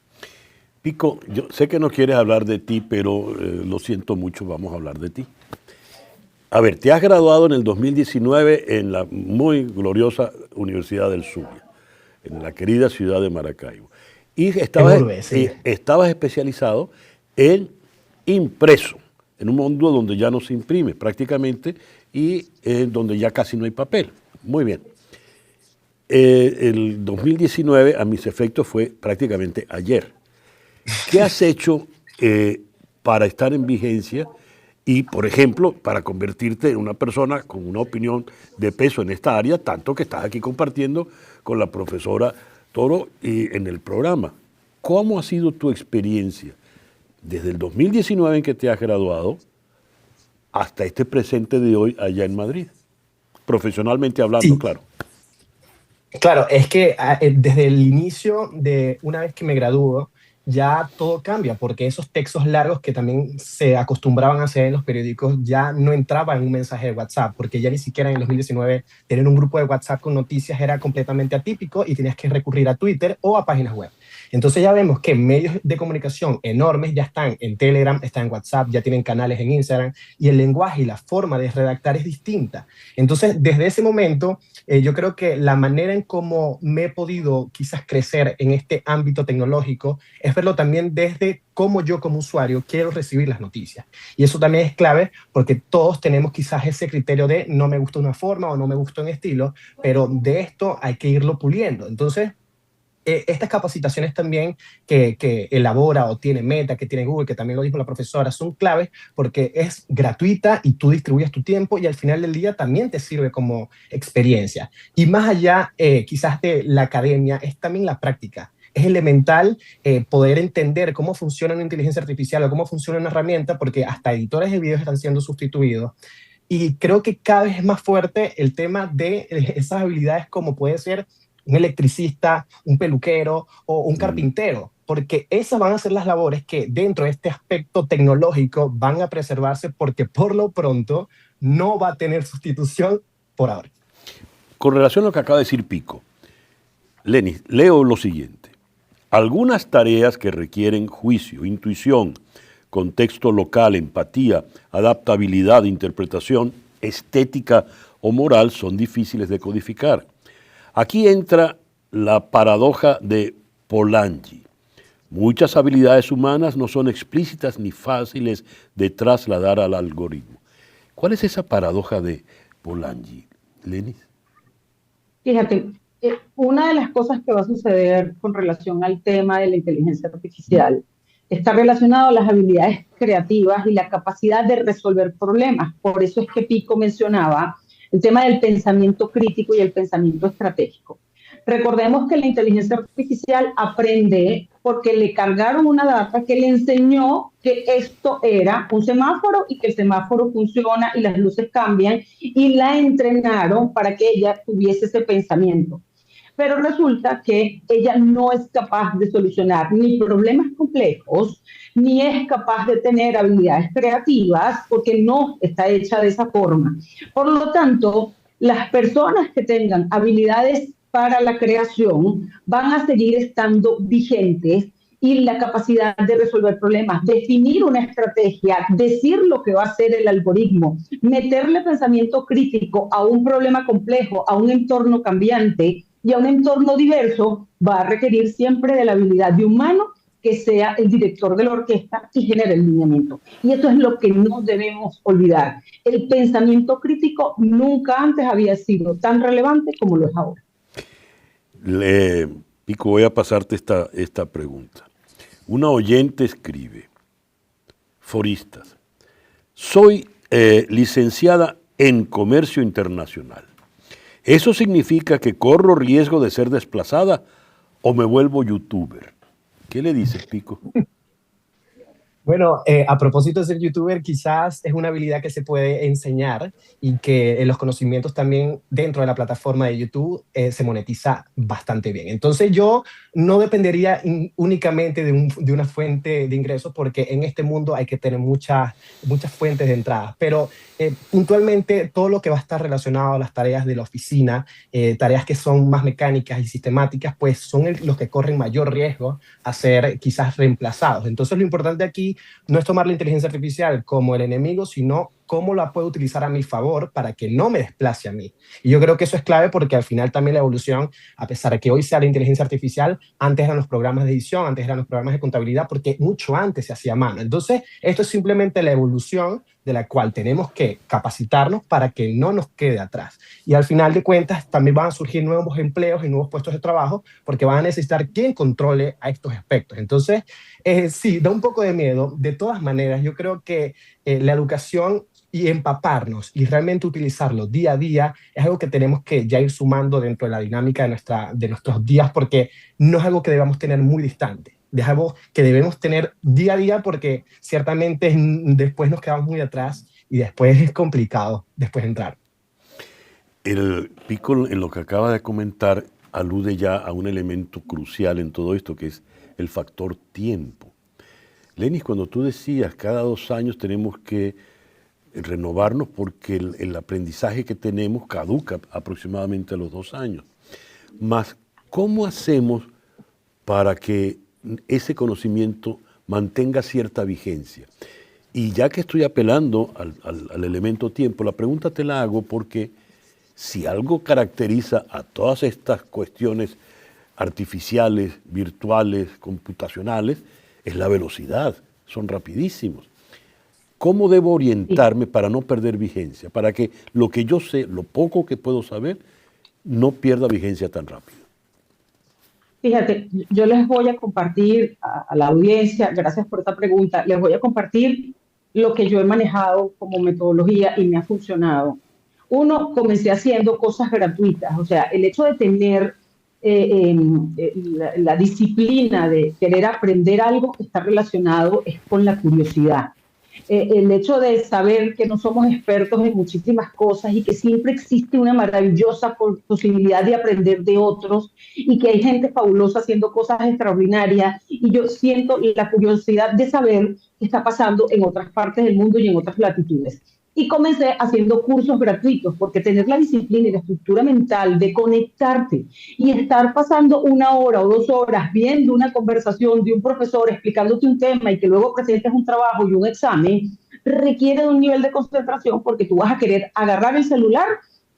Pico, yo sé que no quieres hablar de ti, pero lo siento mucho, vamos a hablar de ti. A ver, te has graduado en el 2019 en la muy gloriosa Universidad del Zulia, en la querida ciudad de Maracaibo. Y En Urbe, sí. estabas especializado en impreso, en un mundo donde ya no se imprime prácticamente y donde ya casi no hay papel. Muy bien. El 2019 a mis efectos fue prácticamente ayer. ¿Qué has hecho para estar en vigencia y, por ejemplo, para convertirte en una persona con una opinión de peso en esta área, tanto que estás aquí compartiendo con la profesora Toro y en el programa? ¿Cómo ha sido tu experiencia desde el 2019 en que te has graduado hasta este presente de hoy allá en Madrid? Profesionalmente hablando, Sí, claro. claro, es que desde el inicio de una vez que me gradúo, ya todo cambia, porque esos textos largos que también se acostumbraban a hacer en los periódicos ya no entraban en un mensaje de WhatsApp, porque ya ni siquiera en el 2019 tener un grupo de WhatsApp con noticias era completamente atípico y tenías que recurrir a Twitter o a páginas web. Entonces ya vemos que medios de comunicación enormes ya están en Telegram, están en WhatsApp, ya tienen canales en Instagram, y el lenguaje y la forma de redactar es distinta. Entonces, desde ese momento, yo creo que la manera en cómo me he podido quizás crecer en este ámbito tecnológico es verlo también desde cómo yo como usuario quiero recibir las noticias. Y eso también es clave porque todos tenemos quizás ese criterio de no me gusta una forma o no me gusta un estilo, pero de esto hay que irlo puliendo. Entonces, estas capacitaciones también que elabora o tiene Meta, que tiene Google, que también lo dijo la profesora, son claves porque es gratuita y tú distribuyes tu tiempo y al final del día también te sirve como experiencia. Y más allá quizás de la academia, es también la práctica. Es elemental poder entender cómo funciona una inteligencia artificial o cómo funciona una herramienta, porque hasta editores de videos están siendo sustituidos. Y creo que cada vez es más fuerte el tema de esas habilidades como puede ser un electricista, un peluquero o un carpintero, porque esas van a ser las labores que dentro de este aspecto tecnológico van a preservarse porque por lo pronto no va a tener sustitución por ahora. Con relación a lo que acaba de decir Pico, Lenis, leo lo siguiente. Algunas tareas que requieren juicio, intuición, contexto local, empatía, adaptabilidad, interpretación, estética o moral son difíciles de codificar. Aquí entra la paradoja de Polanyi. Muchas habilidades humanas no son explícitas ni fáciles de trasladar al algoritmo. ¿Cuál es esa paradoja de Polanyi, Lenis? Fíjate, una de las cosas que va a suceder con relación al tema de la inteligencia artificial está relacionado a las habilidades creativas y la capacidad de resolver problemas. Por eso es que Pico mencionaba el tema del pensamiento crítico y el pensamiento estratégico. Recordemos que la inteligencia artificial aprende porque le cargaron una data que le enseñó que esto era un semáforo y que el semáforo funciona y las luces cambian, y la entrenaron para que ella tuviese ese pensamiento. Pero resulta que ella no es capaz de solucionar ni problemas complejos, ni es capaz de tener habilidades creativas, porque no está hecha de esa forma. Por lo tanto, las personas que tengan habilidades para la creación van a seguir estando vigentes, y la capacidad de resolver problemas, definir una estrategia, decir lo que va a hacer el algoritmo, meterle pensamiento crítico a un problema complejo, a un entorno cambiante y a un entorno diverso, va a requerir siempre de la habilidad de humano que sea el director de la orquesta y genere el lineamiento. Y eso es lo que no debemos olvidar. El pensamiento crítico nunca antes había sido tan relevante como lo es ahora. Pico, voy a pasarte esta pregunta. Una oyente escribe, foristas, soy licenciada en comercio internacional. ¿Eso significa que corro riesgo de ser desplazada o me vuelvo youtuber? ¿Qué le dices, Pico? Bueno, a propósito de ser youtuber, quizás es una habilidad que se puede enseñar y que los conocimientos también dentro de la plataforma de YouTube se monetiza bastante bien. Entonces yo no dependería únicamente de una fuente de ingresos, porque en este mundo hay que tener muchas fuentes de entrada, pero puntualmente todo lo que va a estar relacionado a las tareas de la oficina, tareas que son más mecánicas y sistemáticas, pues son los que corren mayor riesgo a ser quizás reemplazados. Entonces lo importante aquí no es tomar la inteligencia artificial como el enemigo, sino cómo la puedo utilizar a mi favor para que no me desplace a mí. Y yo creo que eso es clave, porque al final también la evolución, a pesar de que hoy sea la inteligencia artificial, antes eran los programas de edición, antes eran los programas de contabilidad, porque mucho antes se hacía a mano. Entonces, esto es simplemente la evolución de la cual tenemos que capacitarnos para que no nos quede atrás. Y al final de cuentas, también van a surgir nuevos empleos y nuevos puestos de trabajo, porque van a necesitar quien controle a estos aspectos. Entonces, sí, da un poco de miedo. De todas maneras, yo creo que la educación y empaparnos y realmente utilizarlo día a día es algo que tenemos que ya ir sumando dentro de la dinámica de nuestros días, porque no es algo que debamos tener muy distante. Es algo que debemos tener día a día, porque ciertamente después nos quedamos muy atrás y después es complicado después entrar. El Pico, en lo que acaba de comentar, alude ya a un elemento crucial en todo esto, que es el factor tiempo. Lenis, cuando tú decías cada 2 años tenemos que renovarnos porque el aprendizaje que tenemos caduca aproximadamente a los 2 años. Mas, ¿cómo hacemos para que ese conocimiento mantenga cierta vigencia? Y ya que estoy apelando al elemento tiempo, la pregunta te la hago porque si algo caracteriza a todas estas cuestiones artificiales, virtuales, computacionales, es la velocidad, son rapidísimos. ¿Cómo debo orientarme para no perder vigencia? Para que lo que yo sé, lo poco que puedo saber, no pierda vigencia tan rápido. Fíjate, yo les voy a compartir a la audiencia, gracias por esta pregunta, les voy a compartir lo que yo he manejado como metodología y me ha funcionado. Uno, comencé haciendo cosas gratuitas, o sea, el hecho de tener la disciplina de querer aprender algo está relacionado es con la curiosidad. El hecho de saber que no somos expertos en muchísimas cosas y que siempre existe una maravillosa posibilidad de aprender de otros y que hay gente fabulosa haciendo cosas extraordinarias, y yo siento la curiosidad de saber qué está pasando en otras partes del mundo y en otras latitudes. Y comencé haciendo cursos gratuitos, porque tener la disciplina y la estructura mental de conectarte y estar pasando 1 hora o 2 horas viendo una conversación de un profesor explicándote un tema y que luego presentes un trabajo y un examen, requiere de un nivel de concentración, porque tú vas a querer agarrar el celular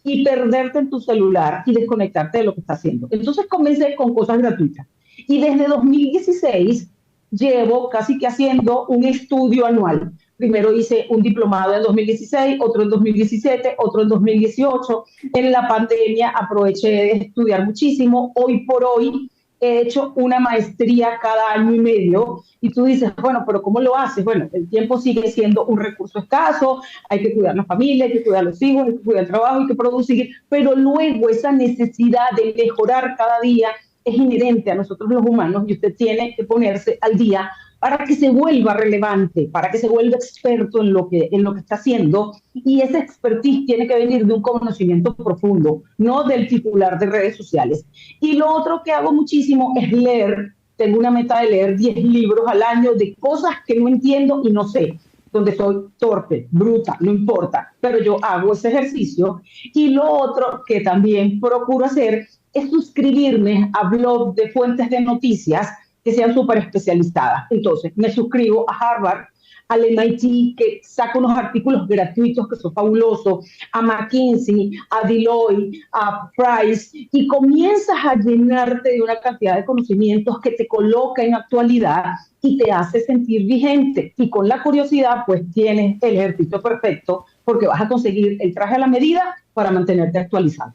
y perderte en tu celular y desconectarte de lo que estás haciendo. Entonces comencé con cosas gratuitas. Y desde 2016 llevo casi que haciendo un estudio anual. Primero hice un diplomado en 2016, otro en 2017, otro en 2018. En la pandemia aproveché de estudiar muchísimo. Hoy por hoy he hecho una maestría cada año y medio. Y tú dices, bueno, pero ¿cómo lo haces? Bueno, el tiempo sigue siendo un recurso escaso, hay que cuidar la familia, hay que cuidar a los hijos, hay que cuidar el trabajo, hay que producir. Pero luego esa necesidad de mejorar cada día es inherente a nosotros los humanos, y usted tiene que ponerse al día para que se vuelva relevante, para que se vuelva experto en lo que está haciendo, y esa expertise tiene que venir de un conocimiento profundo, no del titular de redes sociales. Y lo otro que hago muchísimo es leer. Tengo una meta de leer 10 libros al año de cosas que no entiendo y no sé, donde soy torpe, bruta, no importa, pero yo hago ese ejercicio. Y lo otro que también procuro hacer es suscribirme a blogs de fuentes de noticias que sean súper especializadas. Entonces, me suscribo a Harvard, al MIT, que saca unos artículos gratuitos que son fabulosos, a McKinsey, a Deloitte, a Price, y comienzas a llenarte de una cantidad de conocimientos que te coloca en actualidad y te hace sentir vigente. Y con la curiosidad, pues tienes el ejercicio perfecto, porque vas a conseguir el traje a la medida para mantenerte actualizado.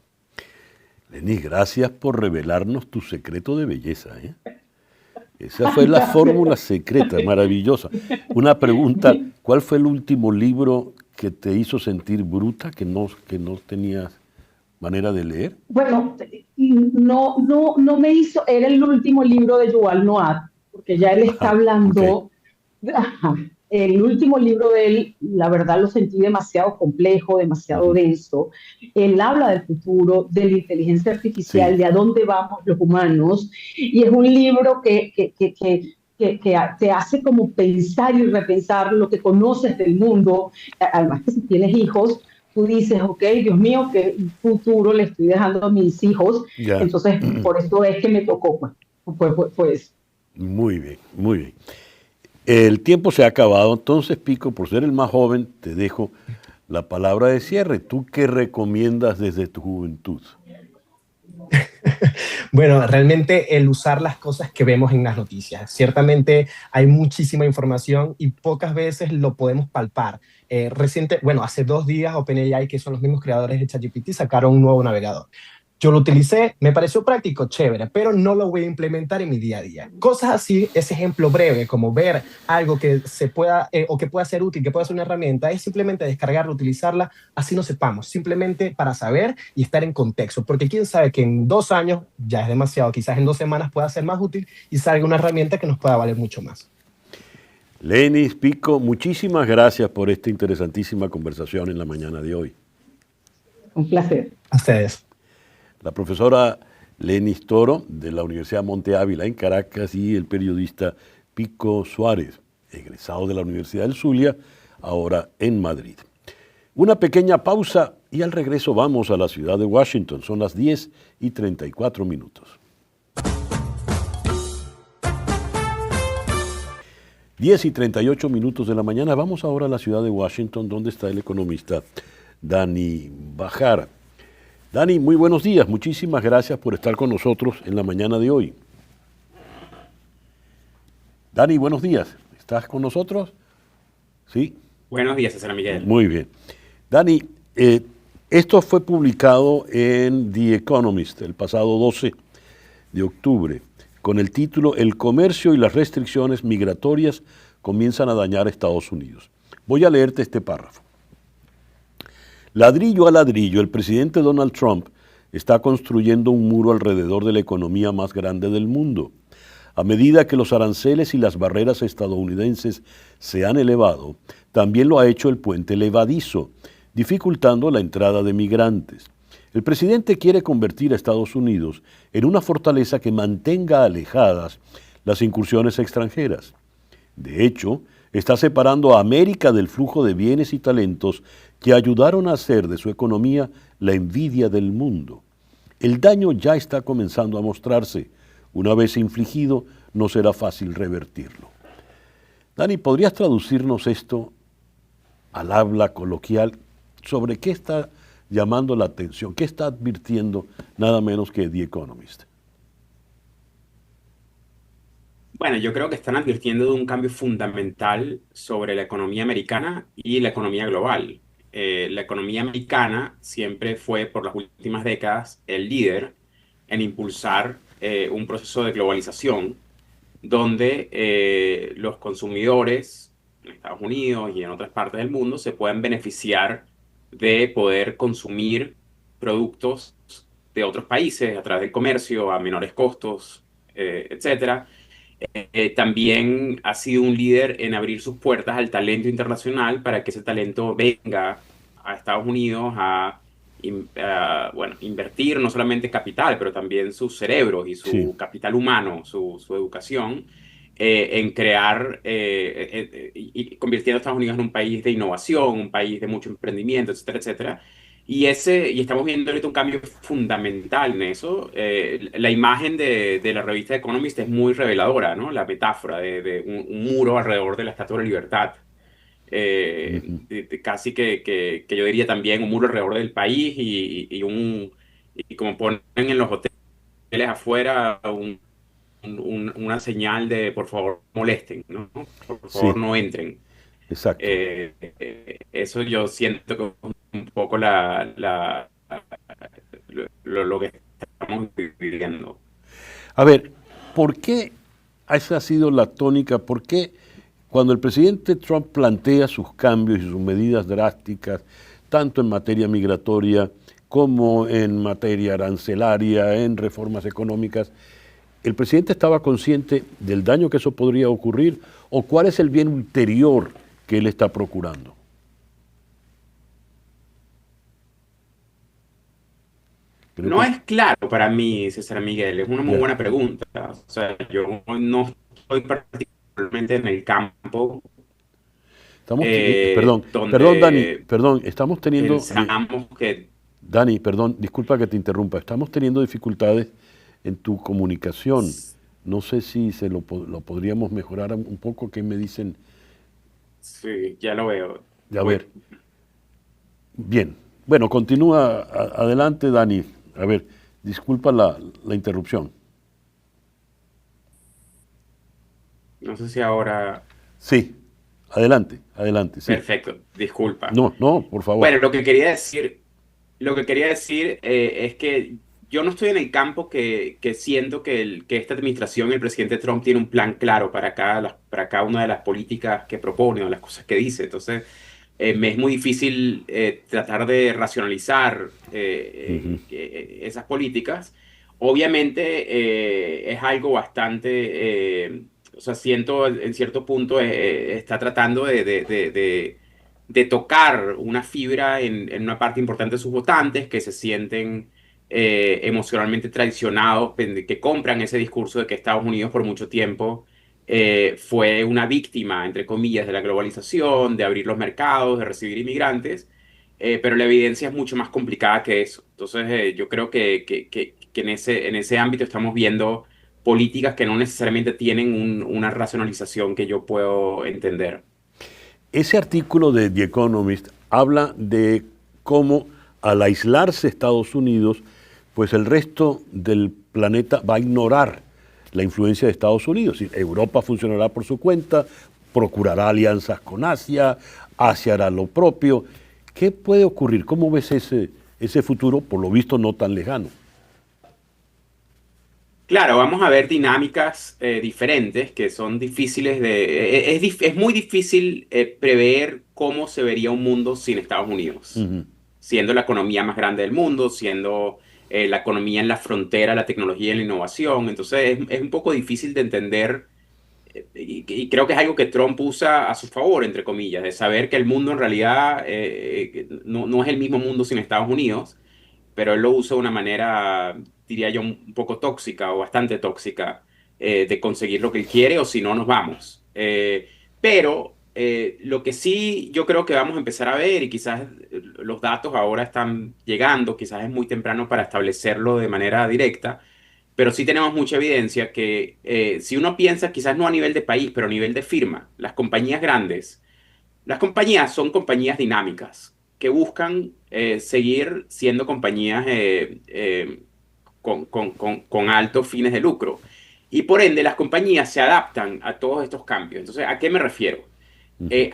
Lenny, gracias por revelarnos tu secreto de belleza, ¿eh? Esa fue la fórmula secreta, maravillosa. Una pregunta, ¿cuál fue el último libro que te hizo sentir bruta, que no tenías manera de leer? Bueno, no me hizo, era el último libro de Yuval Noah, porque ya él está hablando, okay. El último libro de él, la verdad lo sentí demasiado complejo, demasiado denso. Él habla del futuro, de la inteligencia artificial, de a dónde vamos los humanos, y es un libro que te hace como pensar y repensar lo que conoces del mundo. Además que si tienes hijos, tú dices, ok, Dios mío, qué futuro le estoy dejando a mis hijos. Yeah. Entonces, por eso es que me tocó, pues. Muy bien, muy bien. El tiempo se ha acabado, entonces, Pico, por ser el más joven, te dejo la palabra de cierre. ¿Tú qué recomiendas desde tu juventud? Bueno, realmente el usar las cosas que vemos en las noticias. Ciertamente hay muchísima información y pocas veces lo podemos palpar. Hace 2 días OpenAI, que son los mismos creadores de ChatGPT, sacaron un nuevo navegador. Yo lo utilicé, me pareció práctico, chévere, pero no lo voy a implementar en mi día a día. Cosas así, ese ejemplo breve, como ver algo que se pueda o que pueda ser útil, que pueda ser una herramienta, es simplemente descargarla, utilizarla, así no sepamos, simplemente para saber y estar en contexto, porque quién sabe que en 2 años ya es demasiado, quizás en 2 semanas pueda ser más útil y salga una herramienta que nos pueda valer mucho más. Lenny, Pico, muchísimas gracias por esta interesantísima conversación en la mañana de hoy. Un placer. A ustedes. La profesora Lenny Toro, de la Universidad Monte Ávila en Caracas, y el periodista Pico Suárez, egresado de la Universidad del Zulia, ahora en Madrid. Una pequeña pausa y al regreso vamos a la ciudad de Washington. Son las 10:34. 10:38 de la mañana. Vamos ahora a la ciudad de Washington, donde está el economista Dani Bajara. Dani, muy buenos días. Muchísimas gracias por estar con nosotros en la mañana de hoy. Dani, buenos días. ¿Estás con nosotros? Sí. Buenos días, César Miguel. Muy bien. Dani, esto fue publicado en The Economist el pasado 12 de octubre con el título El comercio y las restricciones migratorias comienzan a dañar a Estados Unidos. Voy a leerte este párrafo. Ladrillo a ladrillo, el presidente Donald Trump está construyendo un muro alrededor de la economía más grande del mundo. A medida que los aranceles y las barreras estadounidenses se han elevado, también lo ha hecho el puente levadizo, dificultando la entrada de migrantes. El presidente quiere convertir a Estados Unidos en una fortaleza que mantenga alejadas las incursiones extranjeras. De hecho, está separando a América del flujo de bienes y talentos que ayudaron a hacer de su economía la envidia del mundo. El daño ya está comenzando a mostrarse. Una vez infligido, no será fácil revertirlo. Dani, ¿podrías traducirnos esto al habla coloquial sobre qué está llamando la atención, qué está advirtiendo nada menos que The Economist? Bueno, yo creo que están advirtiendo de un cambio fundamental sobre la economía americana y la economía global. La economía americana siempre fue, por las últimas décadas, el líder en impulsar un proceso de globalización donde los consumidores en Estados Unidos y en otras partes del mundo se pueden beneficiar de poder consumir productos de otros países a través del comercio a menores costos, etcétera. También ha sido un líder en abrir sus puertas al talento internacional para que ese talento venga a Estados Unidos bueno, invertir no solamente capital, pero también sus cerebros y su capital humano, su educación, en crear y convirtiendo a Estados Unidos en un país de innovación, un país de mucho emprendimiento, etcétera, etcétera. Y estamos viendo ahorita un cambio fundamental en eso. La imagen de la revista Economist es muy reveladora, ¿no? La metáfora de un muro alrededor de la Estatua de la Libertad. Casi que yo diría también un muro alrededor del país y como ponen en los hoteles afuera una señal de por favor molesten, ¿no? Por favor no entren. Exacto. Eso yo siento que es un poco lo que estamos viviendo. A ver, ¿por qué esa ha sido la tónica? ¿Por qué cuando el presidente Trump plantea sus cambios y sus medidas drásticas, tanto en materia migratoria como en materia arancelaria, en reformas económicas, el presidente estaba consciente del daño que eso podría ocurrir o cuál es el bien ulterior que él está procurando? No es claro para mí, César Miguel, es una muy buena pregunta. O sea, yo no estoy particularmente en el campo. Perdón, Dani, estamos teniendo... Pensamos que... Dani, perdón, disculpa que te interrumpa, estamos teniendo dificultades en tu comunicación. No sé si lo podríamos mejorar un poco, ¿qué me dicen? Sí, ya lo veo. A ver. Bien. Bueno, continúa adelante, Dani. A ver, disculpa la interrupción. No sé si ahora... Sí, adelante. Sí. Perfecto, disculpa. No, por favor. Bueno, lo que quería decir es que yo no estoy en el campo que siento que esta administración, el presidente Trump, tiene un plan claro para cada una de las políticas que propone o las cosas que dice. Entonces, me es muy difícil tratar de racionalizar esas políticas. Obviamente, es algo bastante... o sea, siento en cierto punto está tratando de tocar una fibra en una parte importante de sus votantes que se sienten emocionalmente traicionados, que compran ese discurso de que Estados Unidos por mucho tiempo fue una víctima, entre comillas, de la globalización, de abrir los mercados, de recibir inmigrantes, pero la evidencia es mucho más complicada que eso. Entonces, yo creo que en ese ámbito estamos viendo políticas que no necesariamente tienen una racionalización que yo puedo entender. Ese artículo de The Economist habla de cómo al aislarse Estados Unidos, pues el resto del planeta va a ignorar la influencia de Estados Unidos. Europa funcionará por su cuenta, procurará alianzas con Asia, Asia hará lo propio. ¿Qué puede ocurrir? ¿Cómo ves ese futuro, por lo visto no tan lejano? Claro, vamos a ver dinámicas diferentes que son difíciles es muy difícil prever cómo se vería un mundo sin Estados Unidos, siendo la economía más grande del mundo, siendo la economía en la frontera, la tecnología y la innovación. Entonces es un poco difícil de entender y creo que es algo que Trump usa a su favor, entre comillas, de saber que el mundo en realidad no es el mismo mundo sin Estados Unidos, pero él lo usa de una manera, diría yo, un poco tóxica o bastante tóxica de conseguir lo que él quiere o si no nos vamos. Pero lo que sí yo creo que vamos a empezar a ver, y quizás los datos ahora están llegando, quizás es muy temprano para establecerlo de manera directa, pero sí tenemos mucha evidencia que si uno piensa, quizás no a nivel de país, pero a nivel de firma, las compañías grandes, las compañías son compañías dinámicas que buscan seguir siendo compañías con altos fines de lucro. Y por ende, las compañías se adaptan a todos estos cambios. Entonces, ¿a qué me refiero?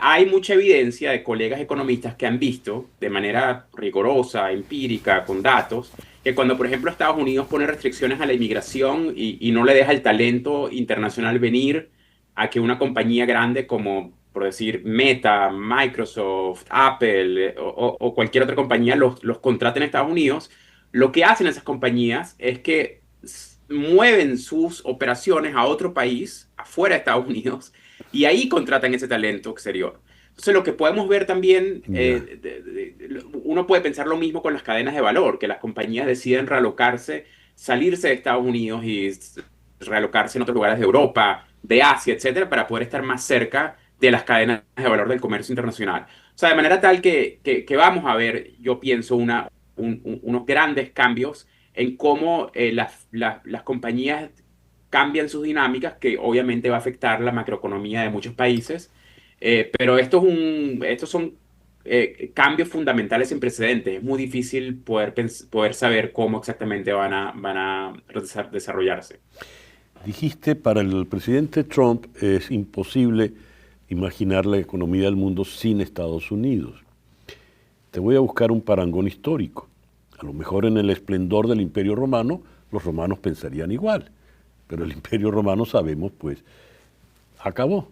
Hay mucha evidencia de colegas economistas que han visto de manera rigurosa, empírica, con datos, que cuando, por ejemplo, Estados Unidos pone restricciones a la inmigración y no le deja el talento internacional venir, a que una compañía grande como, por decir, Meta, Microsoft, Apple o cualquier otra compañía los contraten en Estados Unidos, lo que hacen esas compañías es que mueven sus operaciones a otro país, afuera de Estados Unidos, y ahí contratan ese talento exterior. Entonces, lo que podemos ver también, uno puede pensar lo mismo con las cadenas de valor, que las compañías deciden realocarse, salirse de Estados Unidos y realocarse en otros lugares de Europa, de Asia, etcétera, para poder estar más cerca de las cadenas de valor del comercio internacional. O sea, de manera tal que vamos a ver, yo pienso, unos grandes cambios en cómo las compañías cambian sus dinámicas, que obviamente va a afectar la macroeconomía de muchos países, pero estos son cambios fundamentales sin precedentes. Es muy difícil poder saber cómo exactamente van a desarrollarse. Dijiste, para el presidente Trump es imposible imaginar la economía del mundo sin Estados Unidos. Te voy a buscar un parangón histórico. A lo mejor en el esplendor del Imperio Romano, los romanos pensarían igual, pero el Imperio Romano, sabemos, pues, acabó.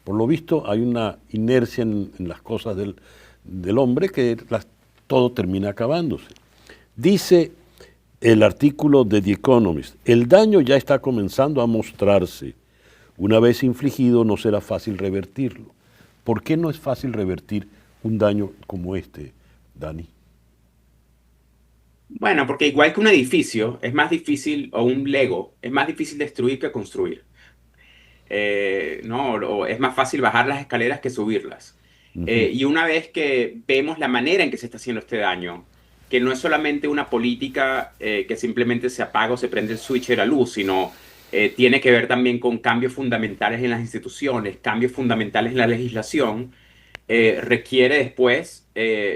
Por lo visto, hay una inercia en las cosas del hombre que todo termina acabándose. Dice el artículo de The Economist: el daño ya está comenzando a mostrarse. Una vez infligido, no será fácil revertirlo. ¿Por qué no es fácil revertir un daño como este, Dani? Bueno, porque igual que un edificio, es más difícil, o un Lego, es más difícil destruir que construir. ¿No? Es más fácil bajar las escaleras que subirlas. Y una vez que vemos la manera en que se está haciendo este daño, que no es solamente una política que simplemente se apaga o se prende el switch de la luz, sino tiene que ver también con cambios fundamentales en las instituciones, cambios fundamentales en la legislación, requiere después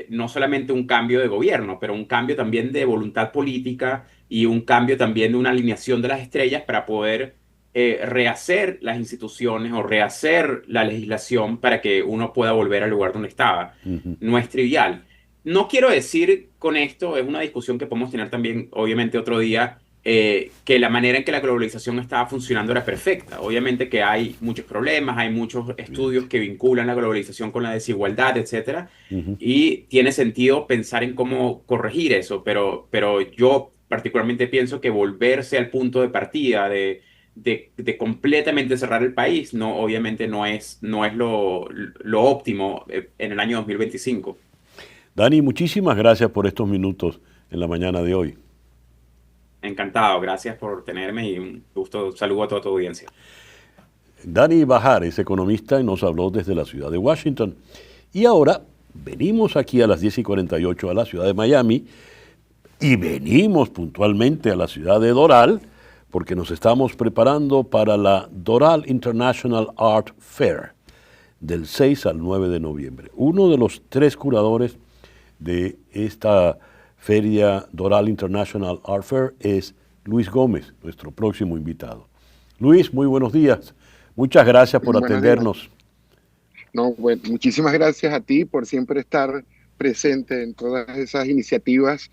no solamente un cambio de gobierno, pero un cambio también de voluntad política y un cambio también de una alineación de las estrellas para poder rehacer las instituciones o rehacer la legislación para que uno pueda volver al lugar donde estaba. No es trivial. No quiero decir con esto, es una discusión que podemos tener también, obviamente, otro día, que la manera en que la globalización estaba funcionando era perfecta. Obviamente que hay muchos problemas, hay muchos estudios que vinculan la globalización con la desigualdad, etcétera, y tiene sentido pensar en cómo corregir eso, pero yo particularmente pienso que volverse al punto de partida de completamente cerrar el país, no, obviamente no es lo óptimo en el año 2025. Dani, muchísimas gracias por estos minutos en la mañana de hoy. Encantado, gracias por tenerme y un gusto, saludo a toda tu audiencia. Dani Bahar es economista y nos habló desde la ciudad de Washington. Y ahora venimos aquí a las 10:48 a la ciudad de Miami y venimos puntualmente a la ciudad de Doral porque nos estamos preparando para la Doral International Art Fair del 6 al 9 de noviembre. Uno de los 3 curadores de esta Feria Doral International Art Fair es Luis Gómez, nuestro próximo invitado. Luis, muy buenos días. Muchas gracias por atendernos. No, bueno, muchísimas gracias a ti por siempre estar presente en todas esas iniciativas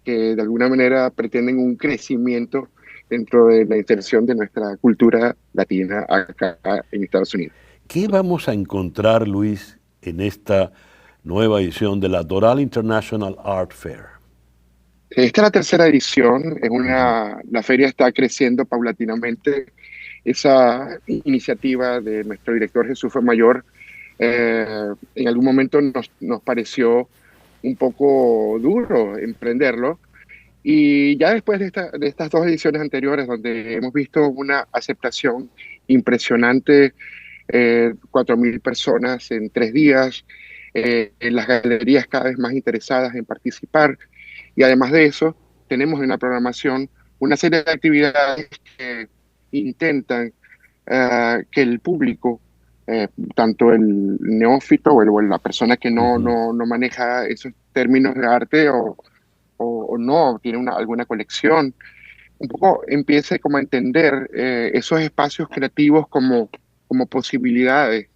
que de alguna manera pretenden un crecimiento dentro de la inserción de nuestra cultura latina acá en Estados Unidos. ¿Qué vamos a encontrar, Luis, en esta nueva edición de la Doral International Art Fair? Esta es la tercera edición, la feria está creciendo paulatinamente. Esa iniciativa de nuestro director Jesús Mayor en algún momento nos pareció un poco duro emprenderlo, y ya después de estas 2 ediciones anteriores, donde hemos visto una aceptación impresionante, 4.000 personas en 3 días, en las galerías cada vez más interesadas en participar, y además de eso, tenemos en la programación una serie de actividades que intentan que el público, tanto el neófito o la persona que no maneja esos términos de arte o no tiene alguna colección, un poco empiece como a entender esos espacios creativos como posibilidades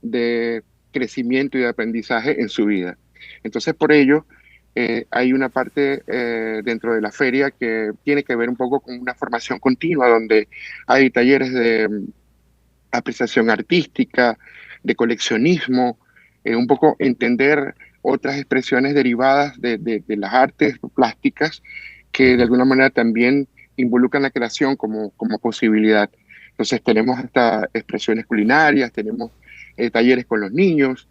de crecimiento y de aprendizaje en su vida. Entonces, por ello, hay una parte dentro de la feria que tiene que ver un poco con una formación continua, donde hay talleres de apreciación artística, de coleccionismo, un poco entender otras expresiones derivadas de las artes plásticas que de alguna manera también involucran la creación como posibilidad. Entonces tenemos hasta expresiones culinarias, tenemos talleres con los niños,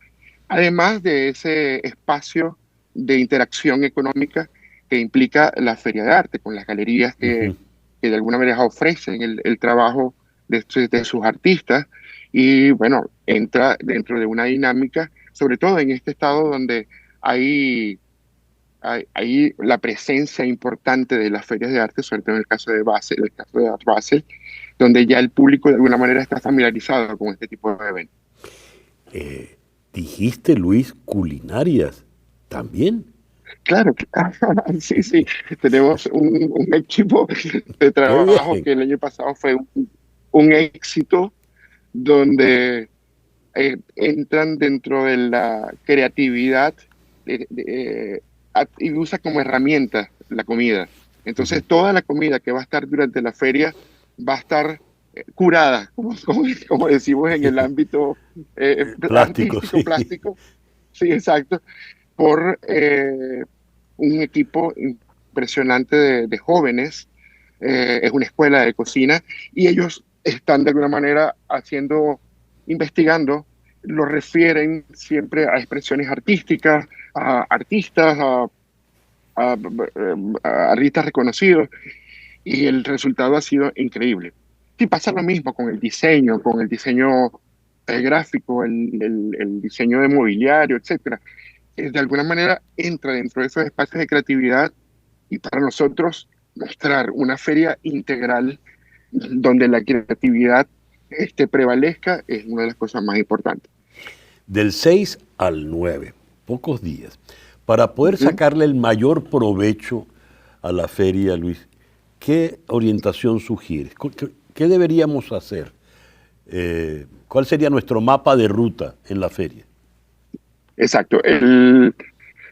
además de ese espacio de interacción económica que implica la Feria de Arte, con las galerías que de alguna manera ofrecen el trabajo de sus artistas, y bueno, entra dentro de una dinámica, sobre todo en este estado donde hay la presencia importante de las ferias de arte, sobre todo en el caso de Basel, el caso de Art Basel, donde ya el público de alguna manera está familiarizado con este tipo de eventos. Dijiste, Luis, culinarias también. Claro, sí, tenemos un equipo de trabajo que el año pasado fue un éxito, donde entran dentro de la creatividad y usa como herramienta la comida. Entonces, toda la comida que va a estar durante la feria va a estar curada, como decimos en el ámbito plástico. Sí, exacto, por un equipo impresionante de jóvenes. Es una escuela de cocina, y ellos están de alguna manera investigando, lo refieren siempre a expresiones artísticas, a artistas, a artistas reconocidos, y el resultado ha sido increíble. Y pasa lo mismo con el diseño gráfico, el diseño de mobiliario, etcétera. De alguna manera entra dentro de esos espacios de creatividad, y para nosotros mostrar una feria integral donde la creatividad prevalezca es una de las cosas más importantes. Del 6 al 9, pocos días, para poder sacarle el mayor provecho a la feria, Luis, ¿qué orientación sugieres? ¿Qué deberíamos hacer? ¿Cuál sería nuestro mapa de ruta en la feria? Exacto. De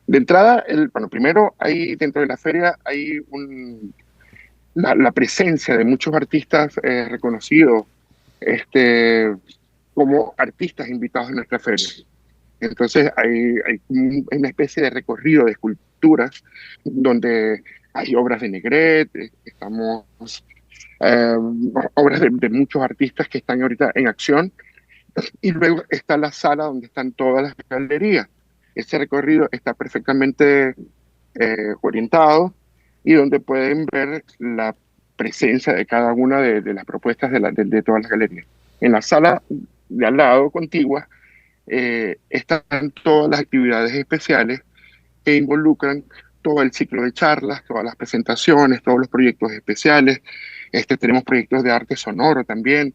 entrada, primero dentro de la feria hay la presencia de muchos artistas reconocidos como artistas invitados a nuestra feria. Entonces hay una especie de recorrido de esculturas donde hay obras de Negret, obras de muchos artistas que están ahorita en acción, y luego está la sala donde están todas las galerías. Ese recorrido está perfectamente orientado, y donde pueden ver la presencia de cada una de las propuestas de todas las galerías. En la sala de al lado, contigua, están todas las actividades especiales que involucran todo el ciclo de charlas, todas las presentaciones, todos los proyectos especiales, Tenemos proyectos de arte sonoro también.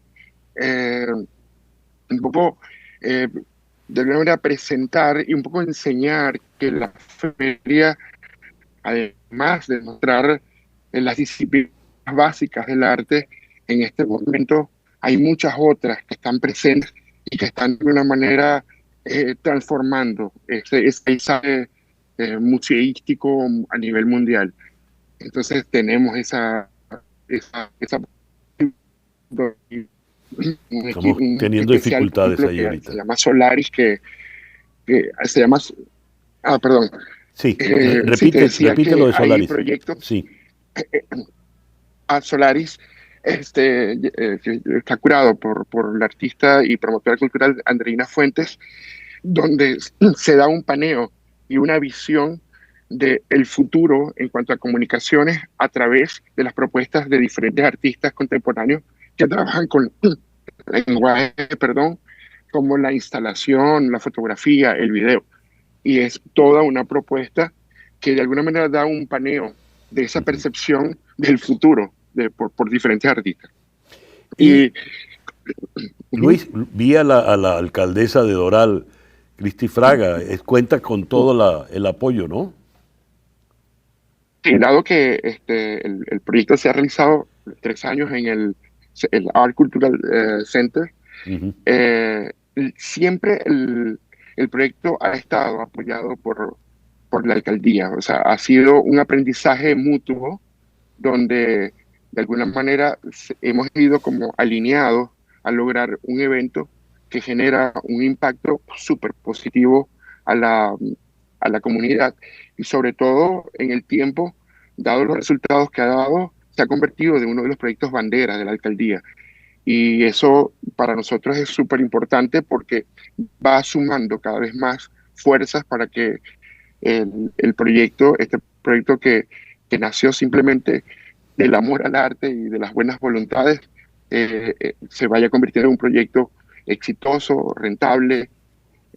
Un poco, de alguna manera, presentar y un poco enseñar que la feria, además de mostrar las disciplinas básicas del arte, en este momento hay muchas otras que están presentes y que están de alguna manera transformando ese paisaje museístico a nivel mundial. Entonces tenemos esa Estamos teniendo dificultades ahí ahorita. Se llama Solaris, que se llama... perdón. Sí, sí, repite lo de Solaris. Proyectos, sí. Solaris que está curado por la artista y promotora cultural Andreina Fuentes, donde se da un paneo y una visión del futuro en cuanto a comunicaciones a través de las propuestas de diferentes artistas contemporáneos que trabajan con lenguaje, como la instalación, la fotografía, el video. Y es toda una propuesta que de alguna manera da un paneo de esa percepción del futuro por diferentes artistas. Y Luis, vi a la alcaldesa de Doral, Cristi Fraga, cuenta con todo el apoyo, ¿no? Sí, dado que el proyecto se ha realizado 3 años en el Art Cultural Center, siempre el proyecto ha estado apoyado por la alcaldía. O sea, ha sido un aprendizaje mutuo donde de alguna manera hemos ido como alineados a lograr un evento que genera un impacto súper positivo a la comunidad, y sobre todo en el tiempo, dado los resultados que ha dado, se ha convertido en uno de los proyectos bandera de la alcaldía. Y eso para nosotros es súper importante porque va sumando cada vez más fuerzas para que este proyecto que nació simplemente del amor al arte y de las buenas voluntades, se vaya convirtiendo en un proyecto exitoso, rentable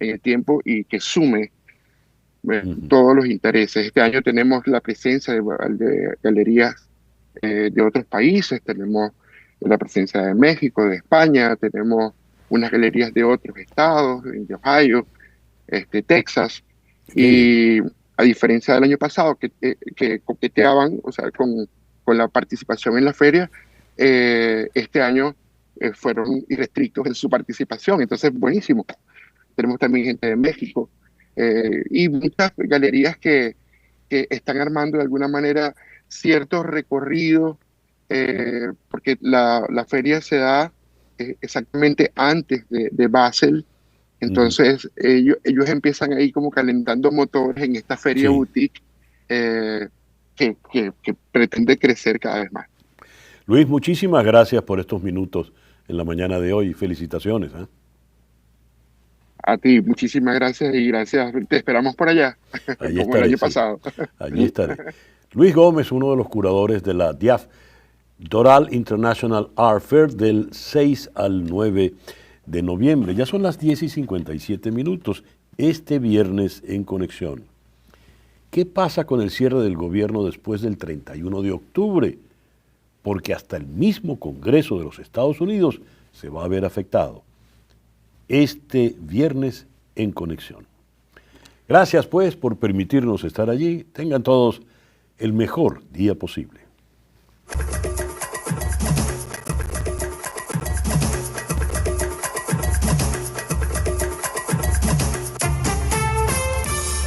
en el tiempo y que sume todos los intereses. Este año tenemos la presencia de galerías de otros países, tenemos la presencia de México, de España, tenemos unas galerías de otros estados, de Ohio, Texas, y a diferencia del año pasado que coqueteaban, o sea, con la participación en la feria, este año fueron irrestrictos en su participación. Entonces, buenísimo. Tenemos también gente de México y muchas galerías que están armando de alguna manera ciertos recorridos, porque la feria se da exactamente antes de Basel. Entonces ellos empiezan ahí como calentando motores en esta feria boutique que pretende crecer cada vez más. Luis, muchísimas gracias por estos minutos en la mañana de hoy. Felicitaciones. A ti, muchísimas gracias y gracias. Te esperamos por allá, como el año pasado. Allí estaré. Luis Gómez, uno de los curadores de la DIAF, Doral International Art Fair, del 6 al 9 de noviembre. Ya son las 10:57. Este viernes en Conexión. ¿Qué pasa con el cierre del gobierno después del 31 de octubre? Porque hasta el mismo Congreso de los Estados Unidos se va a ver afectado. Este viernes en Conexión. Gracias pues por permitirnos estar allí. Tengan todos el mejor día posible.